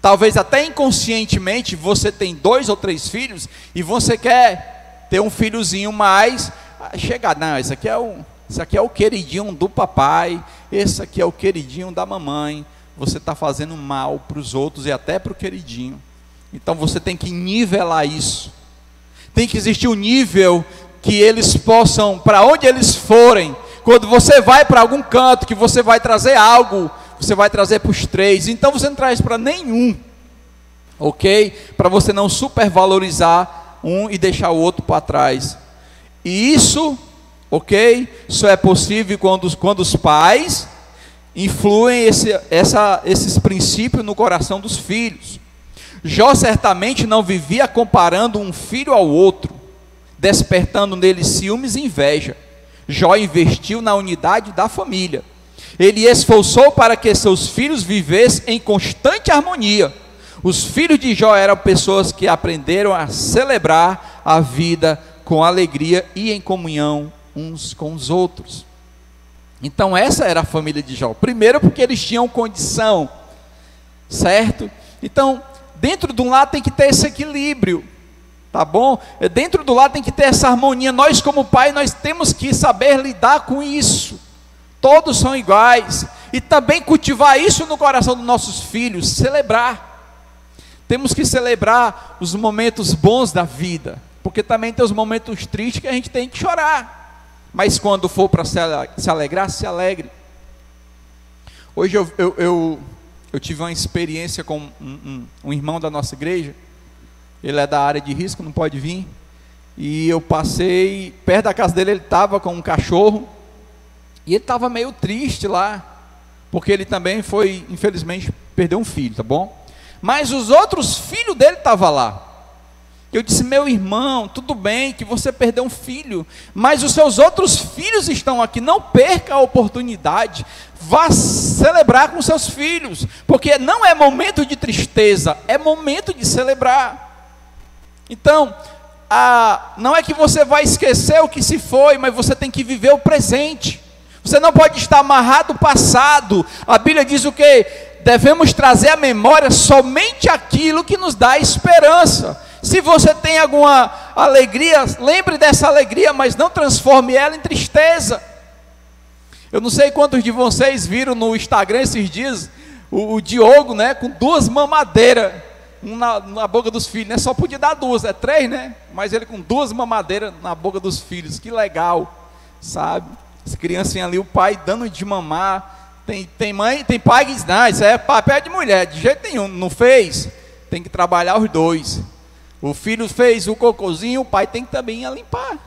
talvez até inconscientemente, você tem 2 ou 3 filhos e você quer ter um filhozinho mais chegado. Não, esse aqui é o queridinho do papai, esse aqui é o queridinho da mamãe. Você está fazendo mal para os outros e até para o queridinho. Então você tem que nivelar isso. Tem que existir um nível que eles possam, para onde eles forem, quando você vai para algum canto, que você vai trazer algo, você vai trazer para os 3, então você não traz para nenhum, ok? Para você não supervalorizar um e deixar o outro para trás. E isso, ok? Isso é possível quando os pais influem esses princípios no coração dos filhos. Jó certamente não vivia comparando um filho ao outro, despertando nele ciúmes e inveja. Jó investiu na unidade da família. Ele esforçou para que seus filhos vivessem em constante harmonia. Os filhos de Jó eram pessoas que aprenderam a celebrar a vida com alegria e em comunhão uns com os outros. Então essa era a família de Jó. Primeiro porque eles tinham condição, certo? Então dentro de um lar tem que ter esse equilíbrio, tá bom? Dentro do lar tem que ter essa harmonia. Nós como pai, nós temos que saber lidar com isso. Todos são iguais. E também cultivar isso no coração dos nossos filhos, celebrar. Temos que celebrar os momentos bons da vida, porque também tem os momentos tristes que a gente tem que chorar. Mas quando for para se alegrar, se alegre. Hoje eu tive uma experiência com um irmão da nossa igreja. Ele é da área de risco, não pode vir. E eu passei perto da casa dele, ele estava com um cachorro. E ele estava meio triste lá, porque ele também foi, infelizmente, perdeu um filho, tá bom? Mas os outros filhos dele estavam lá. Eu disse: meu irmão, tudo bem que você perdeu um filho, mas os seus outros filhos estão aqui, não perca a oportunidade, vá celebrar com seus filhos, porque não é momento de tristeza, é momento de celebrar. Então, não é que você vai esquecer o que se foi, mas você tem que viver o presente. Você não pode estar amarrado ao passado. A Bíblia diz o quê? Devemos trazer à memória somente aquilo que nos dá esperança. Se você tem alguma alegria, lembre dessa alegria, mas não transforme ela em tristeza. Eu não sei quantos de vocês viram no Instagram esses dias o Diogo, né, com 2 mamadeiras na boca dos filhos, né? Só podia dar 2, é 3, né? Mas ele com 2 mamadeiras na boca dos filhos, que legal, sabe? As criancinhas ali, o pai dando de mamar. Tem mãe, tem pai que diz: não, isso é papel de mulher, de jeito nenhum, não fez, tem que trabalhar os dois. O filho fez o cocôzinho, o pai tem que também ir a limpar,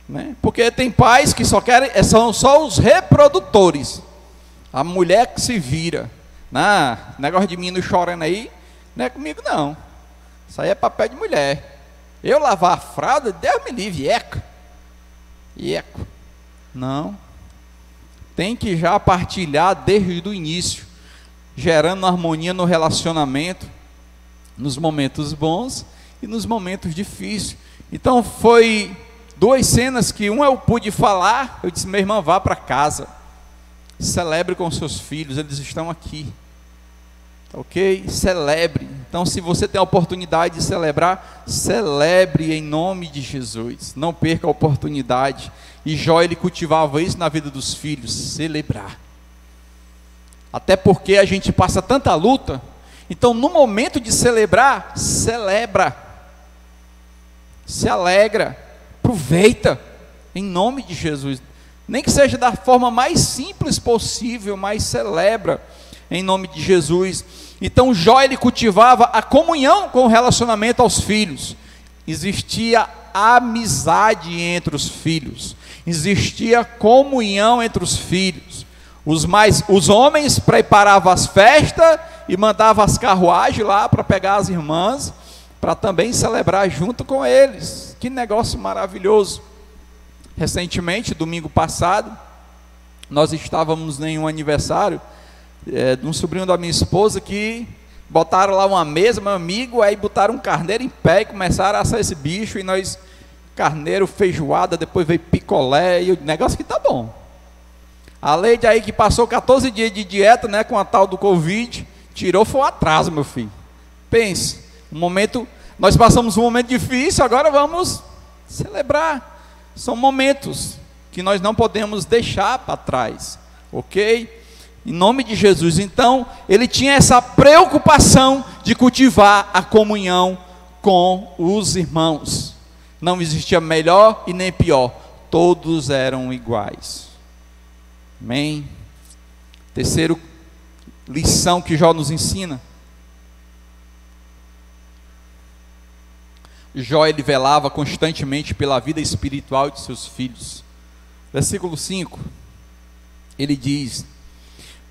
né? Porque tem pais que só querem, são só os reprodutores, a mulher que se vira. Negócio de menino chorando aí, não é comigo não, isso aí é papel de mulher. Eu lavar a fralda, Deus me livre, eco. Não, tem que já partilhar desde o início, gerando harmonia no relacionamento, nos momentos bons e nos momentos difíceis. Então foi 2 cenas que eu pude falar. Eu disse: minha irmã, vá para casa, celebre com seus filhos, eles estão aqui, ok? Celebre. Então, se você tem a oportunidade de celebrar, celebre em nome de Jesus, não perca a oportunidade. E Jó, ele cultivava isso na vida dos filhos, celebrar. Até porque a gente passa tanta luta. Então, no momento de celebrar, celebra, se alegra, aproveita, em nome de Jesus. Nem que seja da forma mais simples possível, mas celebra, em nome de Jesus. Então, Jó, ele cultivava a comunhão com o relacionamento aos filhos. Existia amizade entre os filhos, existia comunhão entre os filhos. Os homens preparavam as festas e mandavam as carruagens lá para pegar as irmãs, para também celebrar junto com eles. Que negócio maravilhoso. Recentemente, domingo passado, nós estávamos em um aniversário de um sobrinho da minha esposa, que botaram lá uma mesa, meu amigo, aí botaram um carneiro em pé e começaram a assar esse bicho, e nós, carneiro, feijoada, depois veio picolé, e o negócio que tá bom. A Leide aí, que passou 14 dias de dieta, né, com a tal do Covid, tirou, foi um atraso, meu filho. Pense, nós passamos um momento difícil, agora vamos celebrar. São momentos que nós não podemos deixar para trás, ok? Em nome de Jesus. Então, ele tinha essa preocupação de cultivar a comunhão com os irmãos. Não existia melhor e nem pior, todos eram iguais. Amém? Terceira lição que Jó nos ensina. Jó, ele velava constantemente pela vida espiritual de seus filhos. Versículo 5, ele diz: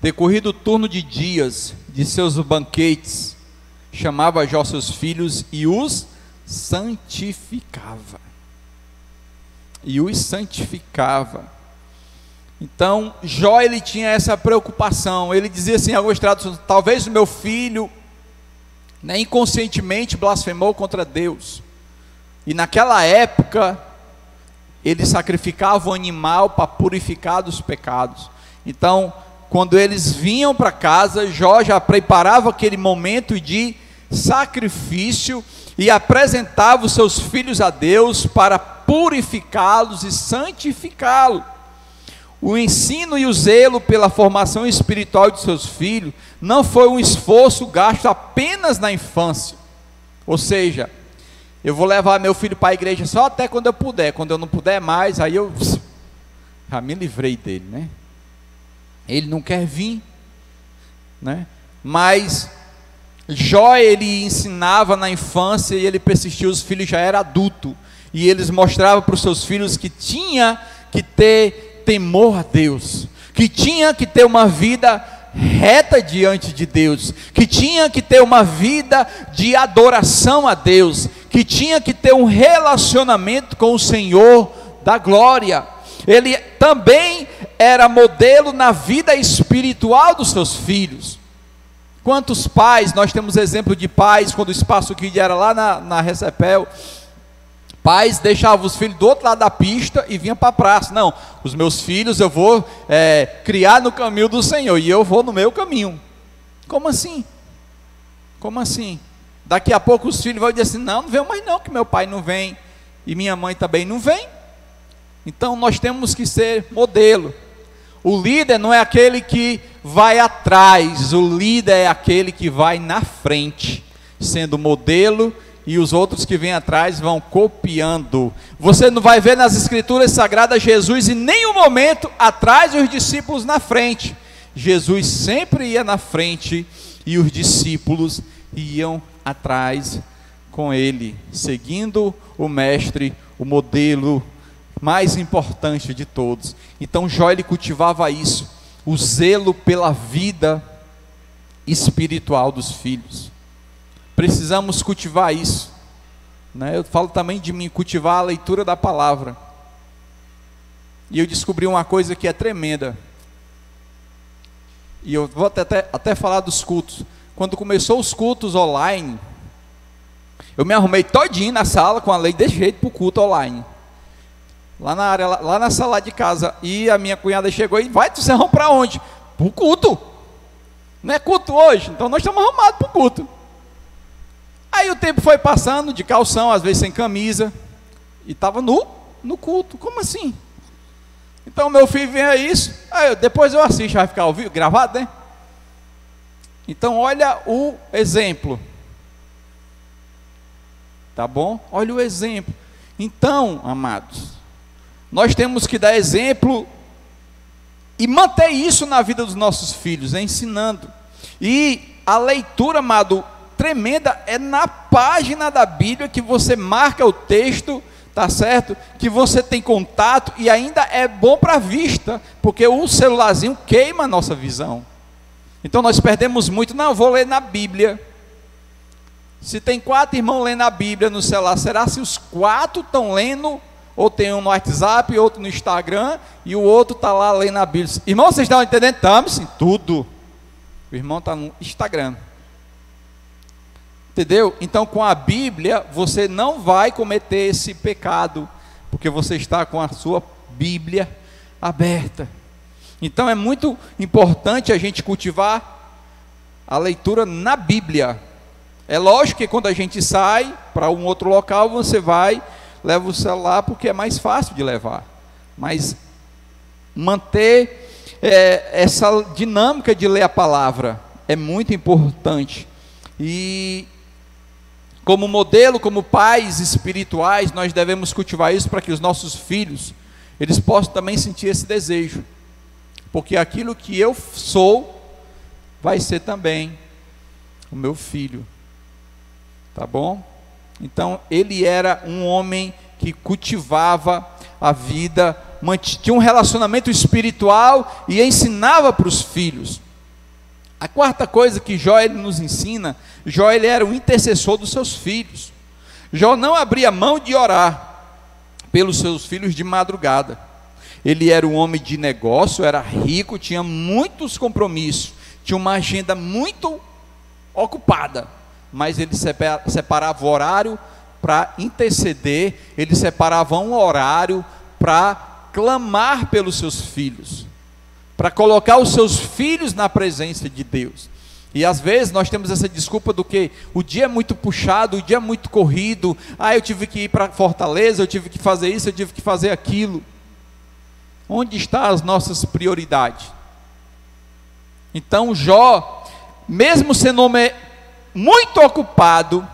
decorrido o turno de dias de seus banquetes, chamava Jó seus filhos e os santificava. Então, Jó, ele tinha essa preocupação. Ele dizia assim, em algumas traduções: talvez o meu filho, né, inconscientemente blasfemou contra Deus. E naquela época, ele sacrificava o animal para purificar dos pecados. Então, quando eles vinham para casa, Jó já preparava aquele momento de sacrifício e apresentava os seus filhos a Deus para purificá-los e santificá-los. O ensino e o zelo pela formação espiritual de seus filhos não foi um esforço gasto apenas na infância. Ou seja, eu vou levar meu filho para a igreja só até quando eu puder. Quando eu não puder mais, aí eu já me livrei dele, né? Ele não quer vir, né? Mas Jó, ele ensinava na infância e ele persistiu. Os filhos já eram adultos e eles mostravam para os seus filhos que tinha que ter temor a Deus, que tinha que ter uma vida reta diante de Deus, que tinha que ter uma vida de adoração a Deus, que tinha que ter um relacionamento com o Senhor da glória. Ele também era modelo na vida espiritual dos seus filhos. Quantos pais, nós temos exemplo de pais, quando o Espaço Kids era lá na Recepel, pais deixavam os filhos do outro lado da pista e vinham para a praça. Não, os meus filhos eu vou criar no caminho do Senhor, e eu vou no meu caminho. Como assim? Como assim? Daqui a pouco os filhos vão dizer assim, não venho mais não, que meu pai não vem, e minha mãe também não vem. Então nós temos que ser modelo. O líder não é aquele que vai atrás, o líder é aquele que vai na frente, sendo modelo, e os outros que vêm atrás vão copiando. Você não vai ver nas escrituras sagradas Jesus em nenhum momento atrás e os discípulos na frente. Jesus sempre ia na frente e os discípulos iam atrás com ele, seguindo o mestre, o modelo mais importante de todos. Então Jó, ele cultivava isso, o zelo pela vida espiritual dos filhos. Precisamos cultivar isso, né? Eu falo também de mim, cultivar a leitura da palavra. E eu descobri uma coisa que é tremenda, e eu vou até falar dos cultos. Quando começou os cultos online, eu me arrumei todinho na sala com a lei desse jeito para o culto online, lá na área, lá na sala de casa. E a minha cunhada chegou e vai, você arruma para onde? Para o culto. Não é culto hoje, então nós estamos arrumados para o culto. Aí o tempo foi passando, de calção, às vezes sem camisa, e estava no culto. Como assim? Então meu filho vem a isso, aí depois eu assisto, vai ficar ao vivo, gravado, né? Então olha o exemplo, tá bom? Olha o exemplo. Então, amados, nós temos que dar exemplo e manter isso na vida dos nossos filhos, ensinando. E a leitura, amado, tremenda, é na página da Bíblia que você marca o texto, tá certo? Que você tem contato, e ainda é bom para a vista, porque o celularzinho queima a nossa visão. Então nós perdemos muito. Não, vou ler na Bíblia. Se tem 4 irmãos lendo a Bíblia no celular, será se os 4 estão lendo? Ou tem um no WhatsApp, outro no Instagram, e o outro está lá lendo a Bíblia. Irmão, vocês estão entendendo? Estamos sim, tudo. O irmão está no Instagram. Entendeu? Então com a Bíblia você não vai cometer esse pecado, porque você está com a sua Bíblia aberta. Então é muito importante a gente cultivar a leitura na Bíblia. É lógico que quando a gente sai para um outro local, você vai, leva o celular, porque é mais fácil de levar. Mas manter essa dinâmica de ler a palavra é muito importante. E como modelo, como pais espirituais, nós devemos cultivar isso para que os nossos filhos, eles possam também sentir esse desejo. Porque aquilo que eu sou, vai ser também o meu filho. Tá bom? Então, ele era um homem que cultivava a vida, tinha um relacionamento espiritual e ensinava para os filhos. A quarta coisa que Jó ele nos ensina, Jó ele era o intercessor dos seus filhos. Jó não abria mão de orar pelos seus filhos de madrugada. Ele era um homem de negócio, era rico, tinha muitos compromissos, tinha uma agenda muito ocupada, mas ele separava o horário para interceder, ele separava um horário para clamar pelos seus filhos, para colocar os seus filhos na presença de Deus. E às vezes nós temos essa desculpa do que o dia é muito puxado, o dia é muito corrido, eu tive que ir para Fortaleza, eu tive que fazer isso, eu tive que fazer aquilo. Onde estão as nossas prioridades? Então Jó, mesmo sendo homem muito ocupado,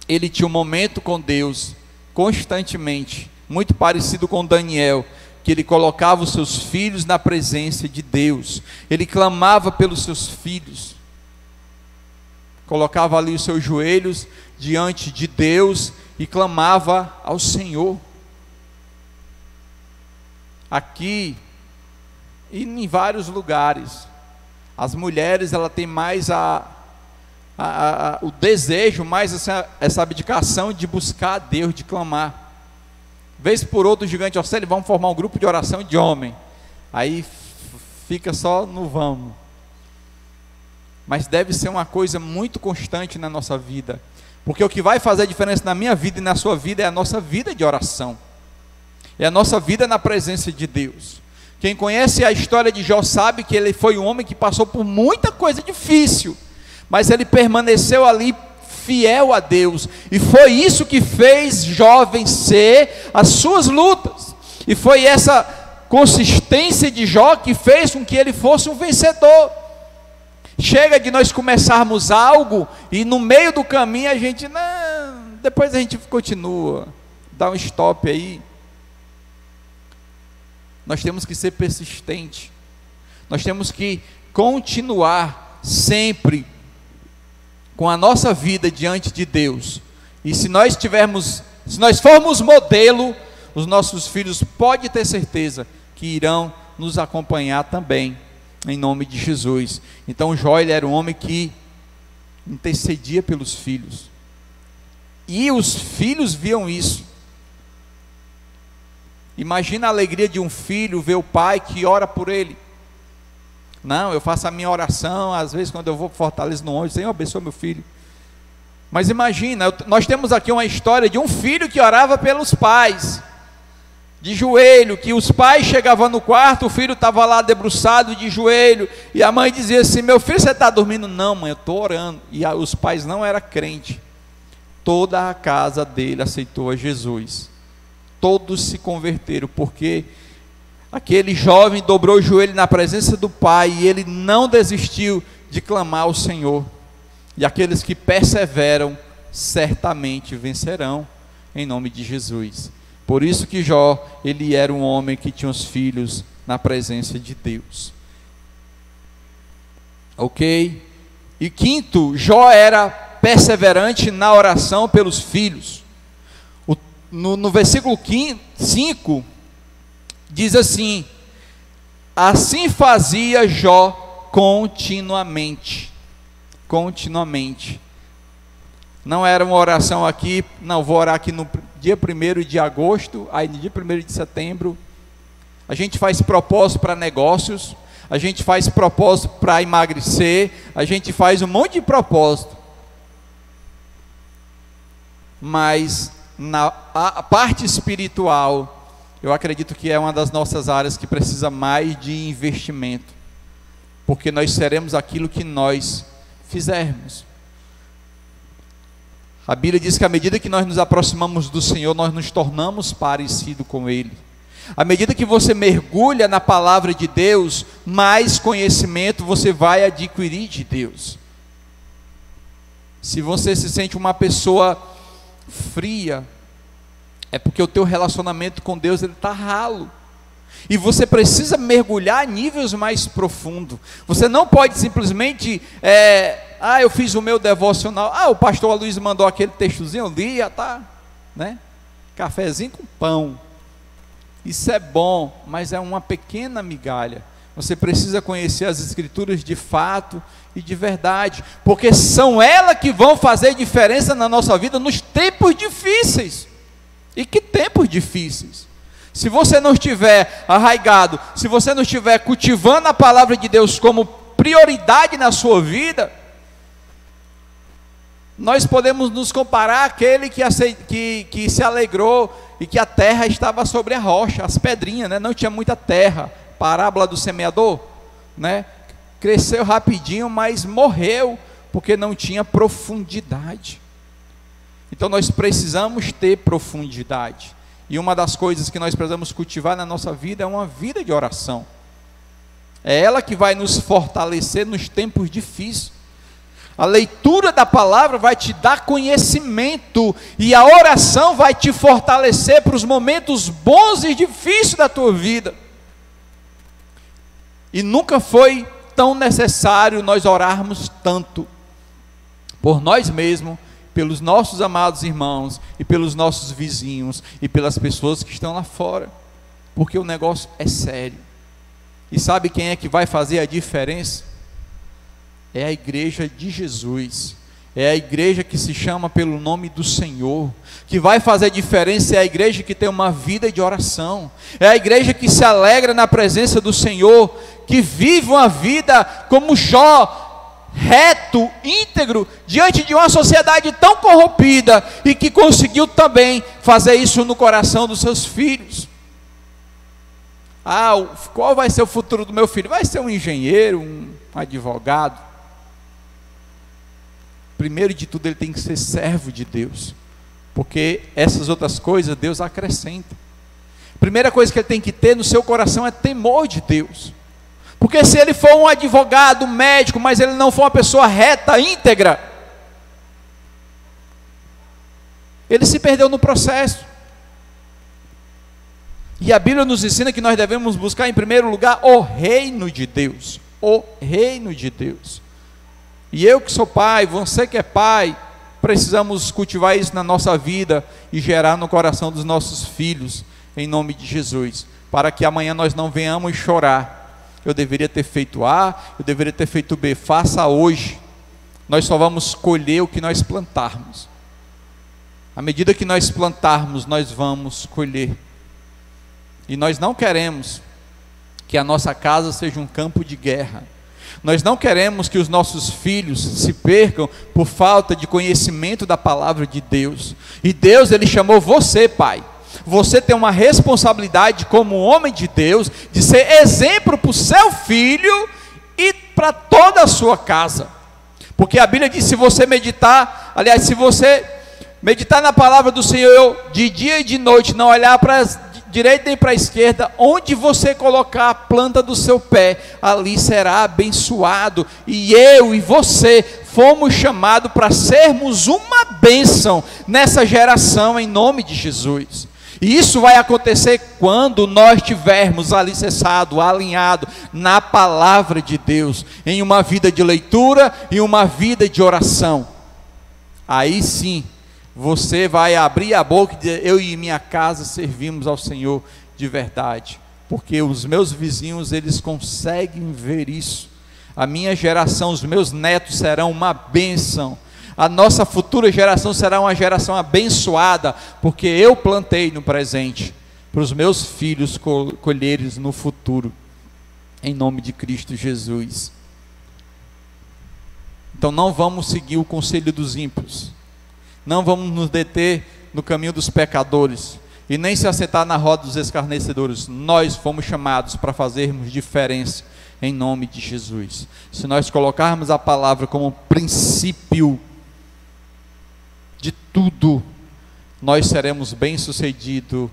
ele tinha um momento com Deus, constantemente, muito parecido com Daniel, que ele colocava os seus filhos na presença de Deus, ele clamava pelos seus filhos, colocava ali os seus joelhos diante de Deus e clamava ao Senhor. Aqui e em vários lugares, as mulheres ela tem mais o desejo, mais essa abdicação de buscar a Deus, de clamar. Vez por outro, o gigante oscila, vamos formar um grupo de oração de homem. Aí fica só no vamos. Mas deve ser uma coisa muito constante na nossa vida. Porque o que vai fazer a diferença na minha vida e na sua vida é a nossa vida de oração. É a nossa vida na presença de Deus. Quem conhece a história de Jó sabe que ele foi um homem que passou por muita coisa difícil, mas ele permaneceu ali fiel a Deus, e foi isso que fez Jó vencer as suas lutas, e foi essa consistência de Jó que fez com que ele fosse um vencedor. Chega de nós começarmos algo, e no meio do caminho a gente, não, depois a gente continua, dá um stop aí. Nós temos que ser persistente, nós temos que continuar sempre com a nossa vida diante de Deus. E se nós formos modelo, os nossos filhos, pode ter certeza que irão nos acompanhar também, em nome de Jesus. Então Jó, ele era um homem que intercedia pelos filhos, e os filhos viam isso. Imagina a alegria de um filho ver o pai que ora por ele. Não, eu faço a minha oração, às vezes quando eu vou para Fortaleza no ônibus, Senhor, abençoa meu filho. Mas imagina, nós temos aqui uma história de um filho que orava pelos pais, de joelho, que os pais chegavam no quarto, o filho estava lá debruçado de joelho, e a mãe dizia assim, meu filho, você está dormindo? Não, mãe, eu estou orando. E os pais não eram crentes. Toda a casa dele aceitou a Jesus. Todos se converteram, porque aquele jovem dobrou o joelho na presença do pai, e ele não desistiu de clamar ao Senhor. E aqueles que perseveram, certamente vencerão, em nome de Jesus. Por isso que Jó, ele era um homem que tinha os filhos na presença de Deus. Ok? E quinto, Jó era perseverante na oração pelos filhos. No versículo 5, diz assim, assim fazia Jó continuamente. Não era uma oração aqui, não, vou orar aqui no dia 1º de agosto, aí no dia 1º de setembro. A gente faz propósito para negócios, a gente faz propósito para emagrecer, a gente faz um monte de propósito. Mas a parte espiritual, eu acredito que é uma das nossas áreas que precisa mais de investimento, porque nós seremos aquilo que nós fizermos. A Bíblia diz que à medida que nós nos aproximamos do Senhor, nós nos tornamos parecidos com Ele. À medida que você mergulha na palavra de Deus, mais conhecimento você vai adquirir de Deus. Se você se sente uma pessoa fria, é porque o teu relacionamento com Deus está ralo, e você precisa mergulhar a níveis mais profundos. Você não pode simplesmente eu fiz o meu devocional, o pastor Luiz mandou aquele textozinho, eu li, tá, né? Cafezinho com pão, isso é bom, mas é uma pequena migalha. Você precisa conhecer as escrituras de fato e de verdade, porque são elas que vão fazer diferença na nossa vida nos tempos difíceis. E que tempos difíceis! Se você não estiver arraigado, se você não estiver cultivando a palavra de Deus como prioridade na sua vida, nós podemos nos comparar àquele que se alegrou e que a terra estava sobre a rocha, as pedrinhas, né? Não tinha muita terra. Parábola do semeador, né? Cresceu rapidinho, mas morreu porque não tinha profundidade. Então nós precisamos ter profundidade, e uma das coisas que nós precisamos cultivar na nossa vida é uma vida de oração. É ela que vai nos fortalecer nos tempos difíceis. A leitura da palavra vai te dar conhecimento, e a oração vai te fortalecer para os momentos bons e difíceis da tua vida. E nunca foi tão necessário nós orarmos tanto por nós mesmos, pelos nossos amados irmãos, e pelos nossos vizinhos, e pelas pessoas que estão lá fora, porque o negócio é sério. E sabe quem é que vai fazer a diferença? É a igreja de Jesus. É a igreja que se chama pelo nome do Senhor. Que vai fazer diferença é a igreja que tem uma vida de oração. É a igreja que se alegra na presença do Senhor, que vive uma vida como Jó, reto, íntegro, diante de uma sociedade tão corrompida, e que conseguiu também fazer isso no coração dos seus filhos. Qual vai ser o futuro do meu filho? Vai ser um engenheiro, um advogado? Primeiro de tudo, ele tem que ser servo de Deus, porque essas outras coisas Deus acrescenta. A primeira coisa que ele tem que ter no seu coração é temor de Deus, porque se ele for um advogado, um médico, mas ele não for uma pessoa reta, íntegra, ele se perdeu no processo. E a Bíblia nos ensina que nós devemos buscar em primeiro lugar o reino de Deus. O reino de Deus. E eu que sou pai, você que é pai, precisamos cultivar isso na nossa vida e gerar no coração dos nossos filhos, em nome de Jesus, para que amanhã nós não venhamos chorar. Eu deveria ter feito A, eu deveria ter feito B. Faça hoje. Nós só vamos colher o que nós plantarmos. À medida que nós plantarmos, nós vamos colher. E nós não queremos que a nossa casa seja um campo de guerra. Nós não queremos que os nossos filhos se percam por falta de conhecimento da palavra de Deus. E Deus, Ele chamou você, pai. Você tem uma responsabilidade como homem de Deus, de ser exemplo para o seu filho e para toda a sua casa. Porque a Bíblia diz, se você meditar na palavra do Senhor de dia e de noite, não olhar para a direita nem para a esquerda, onde você colocar a planta do seu pé, ali será abençoado. E eu e você fomos chamados para sermos uma bênção nessa geração, em nome de Jesus. E isso vai acontecer quando nós tivermos alicerçado, alinhado na palavra de Deus, em uma vida de leitura e uma vida de oração. Aí sim, você vai abrir a boca e dizer, eu e minha casa servimos ao Senhor de verdade. Porque os meus vizinhos, eles conseguem ver isso. A minha geração, os meus netos serão uma bênção. A nossa futura geração será uma geração abençoada, porque eu plantei no presente, para os meus filhos colherem no futuro, em nome de Cristo Jesus. Então não vamos seguir o conselho dos ímpios, não vamos nos deter no caminho dos pecadores, e nem se assentar na roda dos escarnecedores. Nós fomos chamados para fazermos diferença, em nome de Jesus. Se nós colocarmos a palavra como princípio de tudo, nós seremos bem-sucedidos,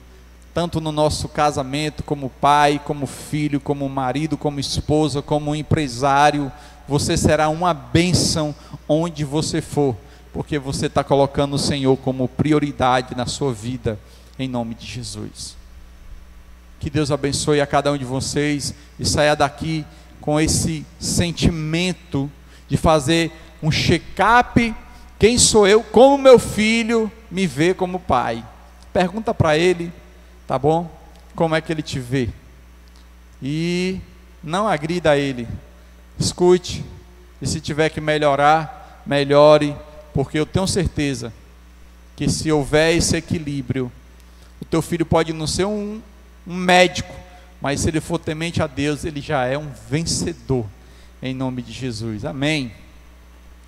tanto no nosso casamento, como pai, como filho, como marido, como esposa, como empresário. Você será uma bênção onde você for, porque você está colocando o Senhor como prioridade na sua vida, em nome de Jesus. Que Deus abençoe a cada um de vocês, e saia daqui com esse sentimento de fazer um check-up. Quem sou eu? Como meu filho me vê como pai? Pergunta para ele, tá bom? Como é que ele te vê? E não agrida a ele. Escute, e se tiver que melhorar, melhore, porque eu tenho certeza que se houver esse equilíbrio, o teu filho pode não ser um médico, mas se ele for temente a Deus, ele já é um vencedor, em nome de Jesus. Amém.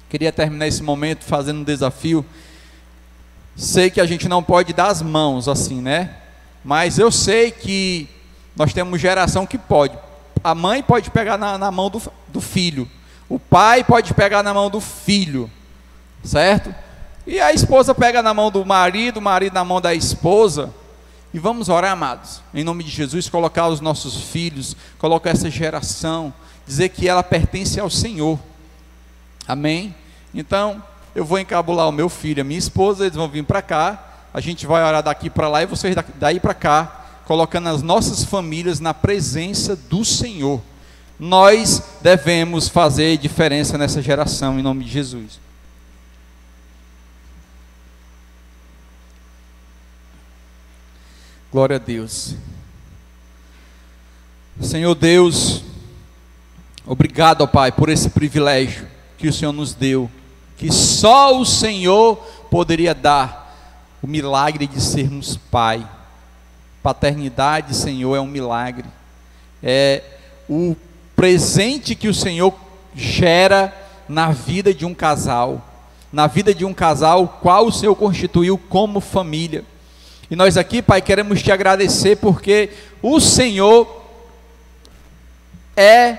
Queria terminar esse momento fazendo um desafio. Sei que a gente não pode dar as mãos assim, né? Mas eu sei que nós temos geração que pode. A mãe pode pegar na mão do filho, o pai pode pegar na mão do filho, certo? E a esposa pega na mão do marido, o marido na mão da esposa. E vamos orar, amados, em nome de Jesus, colocar os nossos filhos, colocar essa geração, dizer que ela pertence ao Senhor. Amém? Então, eu vou encabular o meu filho, a minha esposa, eles vão vir para cá, a gente vai orar daqui para lá e vocês daí para cá, colocando as nossas famílias na presença do Senhor. Nós devemos fazer diferença nessa geração, em nome de Jesus. Glória a Deus. Senhor Deus, obrigado, ó Pai, por esse privilégio que o Senhor nos deu que só o Senhor poderia dar, o milagre de sermos pai. Paternidade, Senhor, é um milagre, é o presente que o Senhor gera na vida de um casal, o qual o Senhor constituiu como família. E nós aqui, Pai, queremos te agradecer porque o Senhor é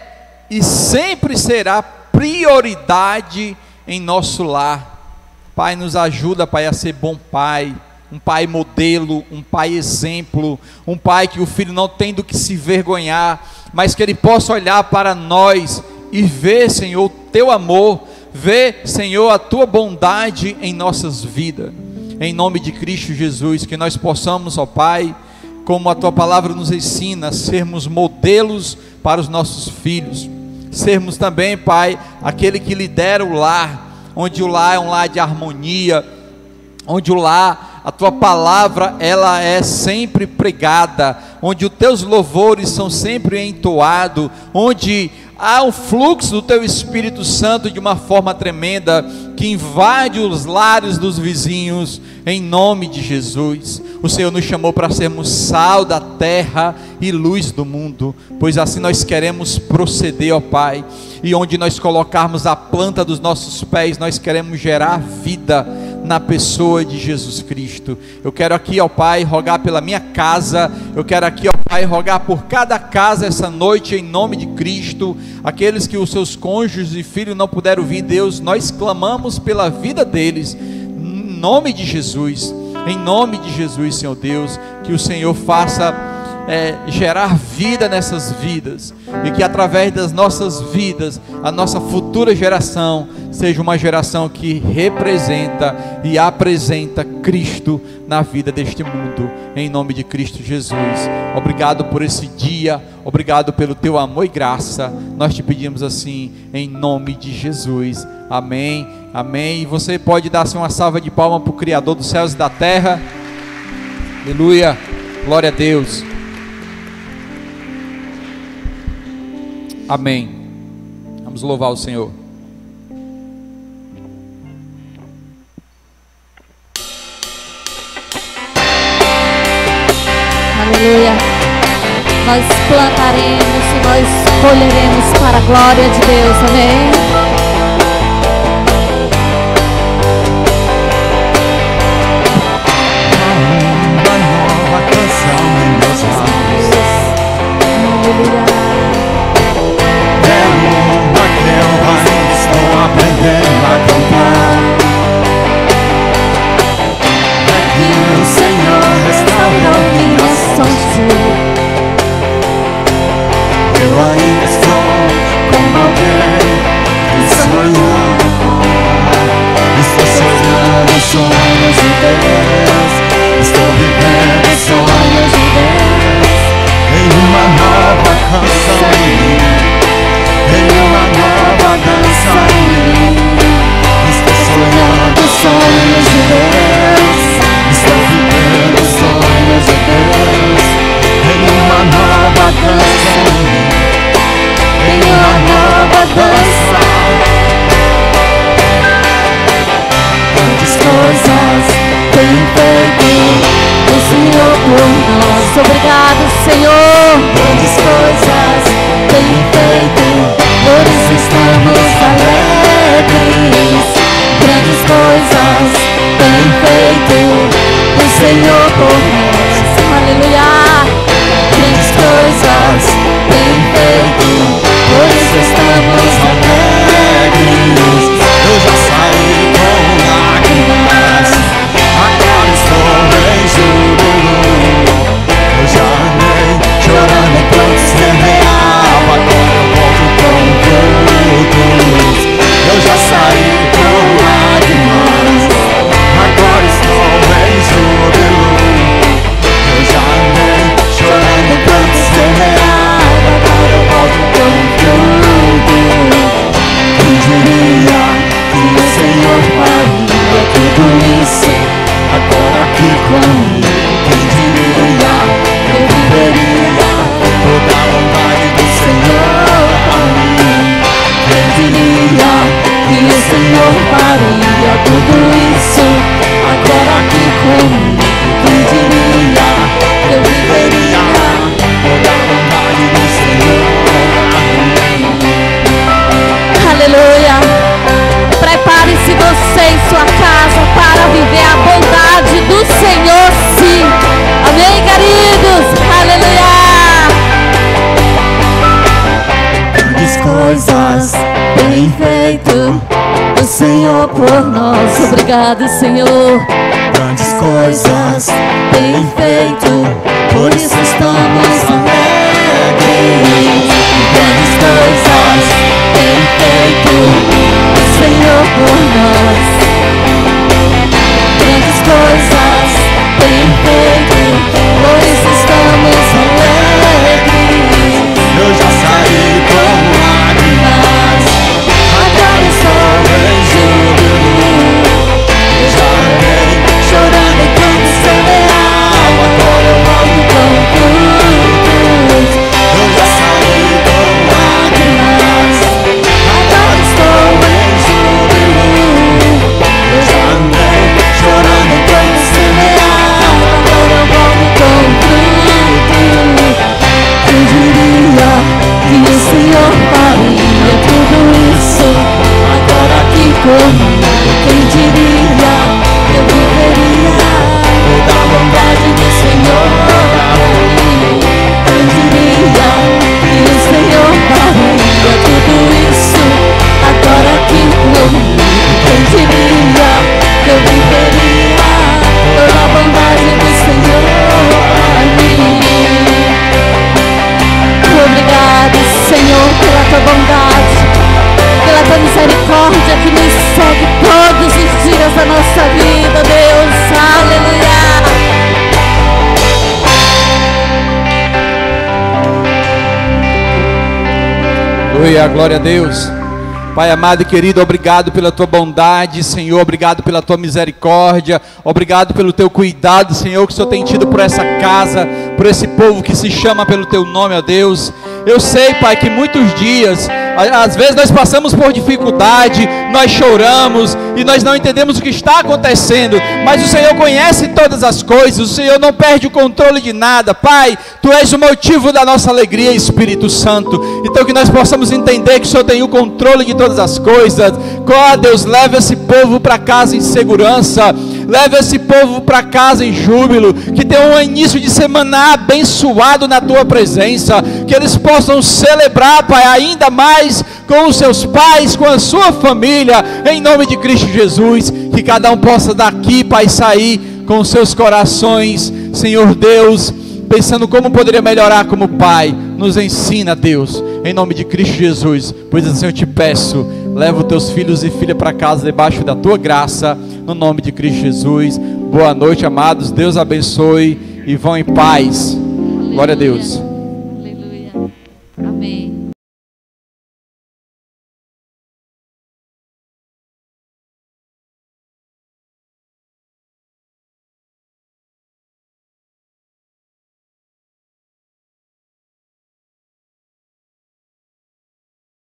e sempre será prioridade em nosso lar. Pai, nos ajuda, Pai, a ser bom pai, um pai modelo, um pai exemplo, um pai que o filho não tem do que se vergonhar, mas que ele possa olhar para nós e ver, Senhor, o teu amor, ver, Senhor, a tua bondade em nossas vidas. Em nome de Cristo Jesus, que nós possamos, ó Pai, como a tua palavra nos ensina, sermos modelos para os nossos filhos, sermos também, Pai, aquele que lidera o lar, onde o lar é um lar de harmonia, onde o lar, a tua palavra, ela é sempre pregada, onde os teus louvores são sempre entoados, onde há um fluxo do teu Espírito Santo de uma forma tremenda, que invade os lares dos vizinhos, em nome de Jesus. O Senhor nos chamou para sermos sal da terra e luz do mundo, pois assim nós queremos proceder, ó Pai, e onde nós colocarmos a planta dos nossos pés, nós queremos gerar vida na pessoa de Jesus Cristo. Eu quero aqui, ó Pai, rogar pela minha casa, eu quero aqui, ó Pai, rogar por cada casa essa noite, em nome de Cristo. Aqueles que os seus cônjuges e filhos não puderam vir, Deus, nós clamamos pela vida deles, em nome de Jesus, Senhor Deus, que o Senhor faça gerar vida nessas vidas, e que através das nossas vidas, a nossa futura geração seja uma geração que representa e apresenta Cristo na vida deste mundo, em nome de Cristo Jesus. Obrigado por esse dia, obrigado pelo teu amor e graça, nós te pedimos assim, em nome de Jesus, amém, amém. E você pode dar-se uma salva de palmas para o Criador dos céus e da terra, aleluia, glória a Deus. Amém. Vamos louvar o Senhor. Aleluia. Nós plantaremos e nós colheremos para a glória de Deus. Amém. Obrigado, Senhor, grandes coisas tem feito, por isso estamos alegres. Grandes coisas tem feito o Senhor por nós, aleluia. Grandes coisas tem feito, por isso estamos alegres. Eu já saí com lágrimas, agora estou em júbilo. Eu já andei chorando em pranto sem real, agora eu volto com frutos. Eu já saí com lágrimas, agora estou em júbilo. Senhor por nós. Obrigado, Senhor. Grandes coisas tem feito, por isso estamos alegres. Grandes coisas tem feito, Senhor por nós. Grandes coisas tem feito, por isso estamos alegres. Eu já saí com lágrimas, agora estou em júbilo. Eu já andei chorando enquanto semeava, agora eu volto com frutos. Eu já saí com lágrimas, agora estou em júbilo. Eu já andei chorando enquanto semeava, agora eu volto com frutos. Quem diria que o Senhor faria tudo isso agora aqui comigo? Quem diria que eu viveria toda a bondade do Senhor? Quem diria que o Senhor faria tudo isso agora aqui comigo? Quem diria que eu viveria toda a bondade do Senhor a mim? Obrigado, Senhor, pela tua bondade, pela tua misericórdia que nos segue todos os dias da nossa vida, Deus. Aleluia. Aleluia, glória a Deus. Pai amado e querido, obrigado pela tua bondade, Senhor, obrigado pela tua misericórdia, obrigado pelo teu cuidado, Senhor, que o Senhor tem tido por essa casa, por esse povo que se chama pelo teu nome, ó Deus. Eu sei, Pai, que muitos dias, às vezes nós passamos por dificuldade, nós choramos e nós não entendemos o que está acontecendo, mas o Senhor conhece todas as coisas, o Senhor não perde o controle de nada. Pai, Tu és o motivo da nossa alegria, Espírito Santo. Então que nós possamos entender que o Senhor tem o controle de todas as coisas. Ó Deus, leva esse povo para casa em segurança, leva esse povo para casa em júbilo, que tenha um início de semana abençoado na Tua presença, que eles possam celebrar, Pai, ainda mais com os seus pais, com a sua família, em nome de Cristo Jesus. Que cada um possa daqui, Pai, sair com os seus corações, Senhor Deus, pensando como poderia melhorar como Pai. Nos ensina, Deus, em nome de Cristo Jesus. Pois assim eu te peço, leva os teus filhos e filhas para casa debaixo da Tua graça, no nome de Cristo Jesus. Boa noite, amados, Deus abençoe e vão em paz. Glória a Deus.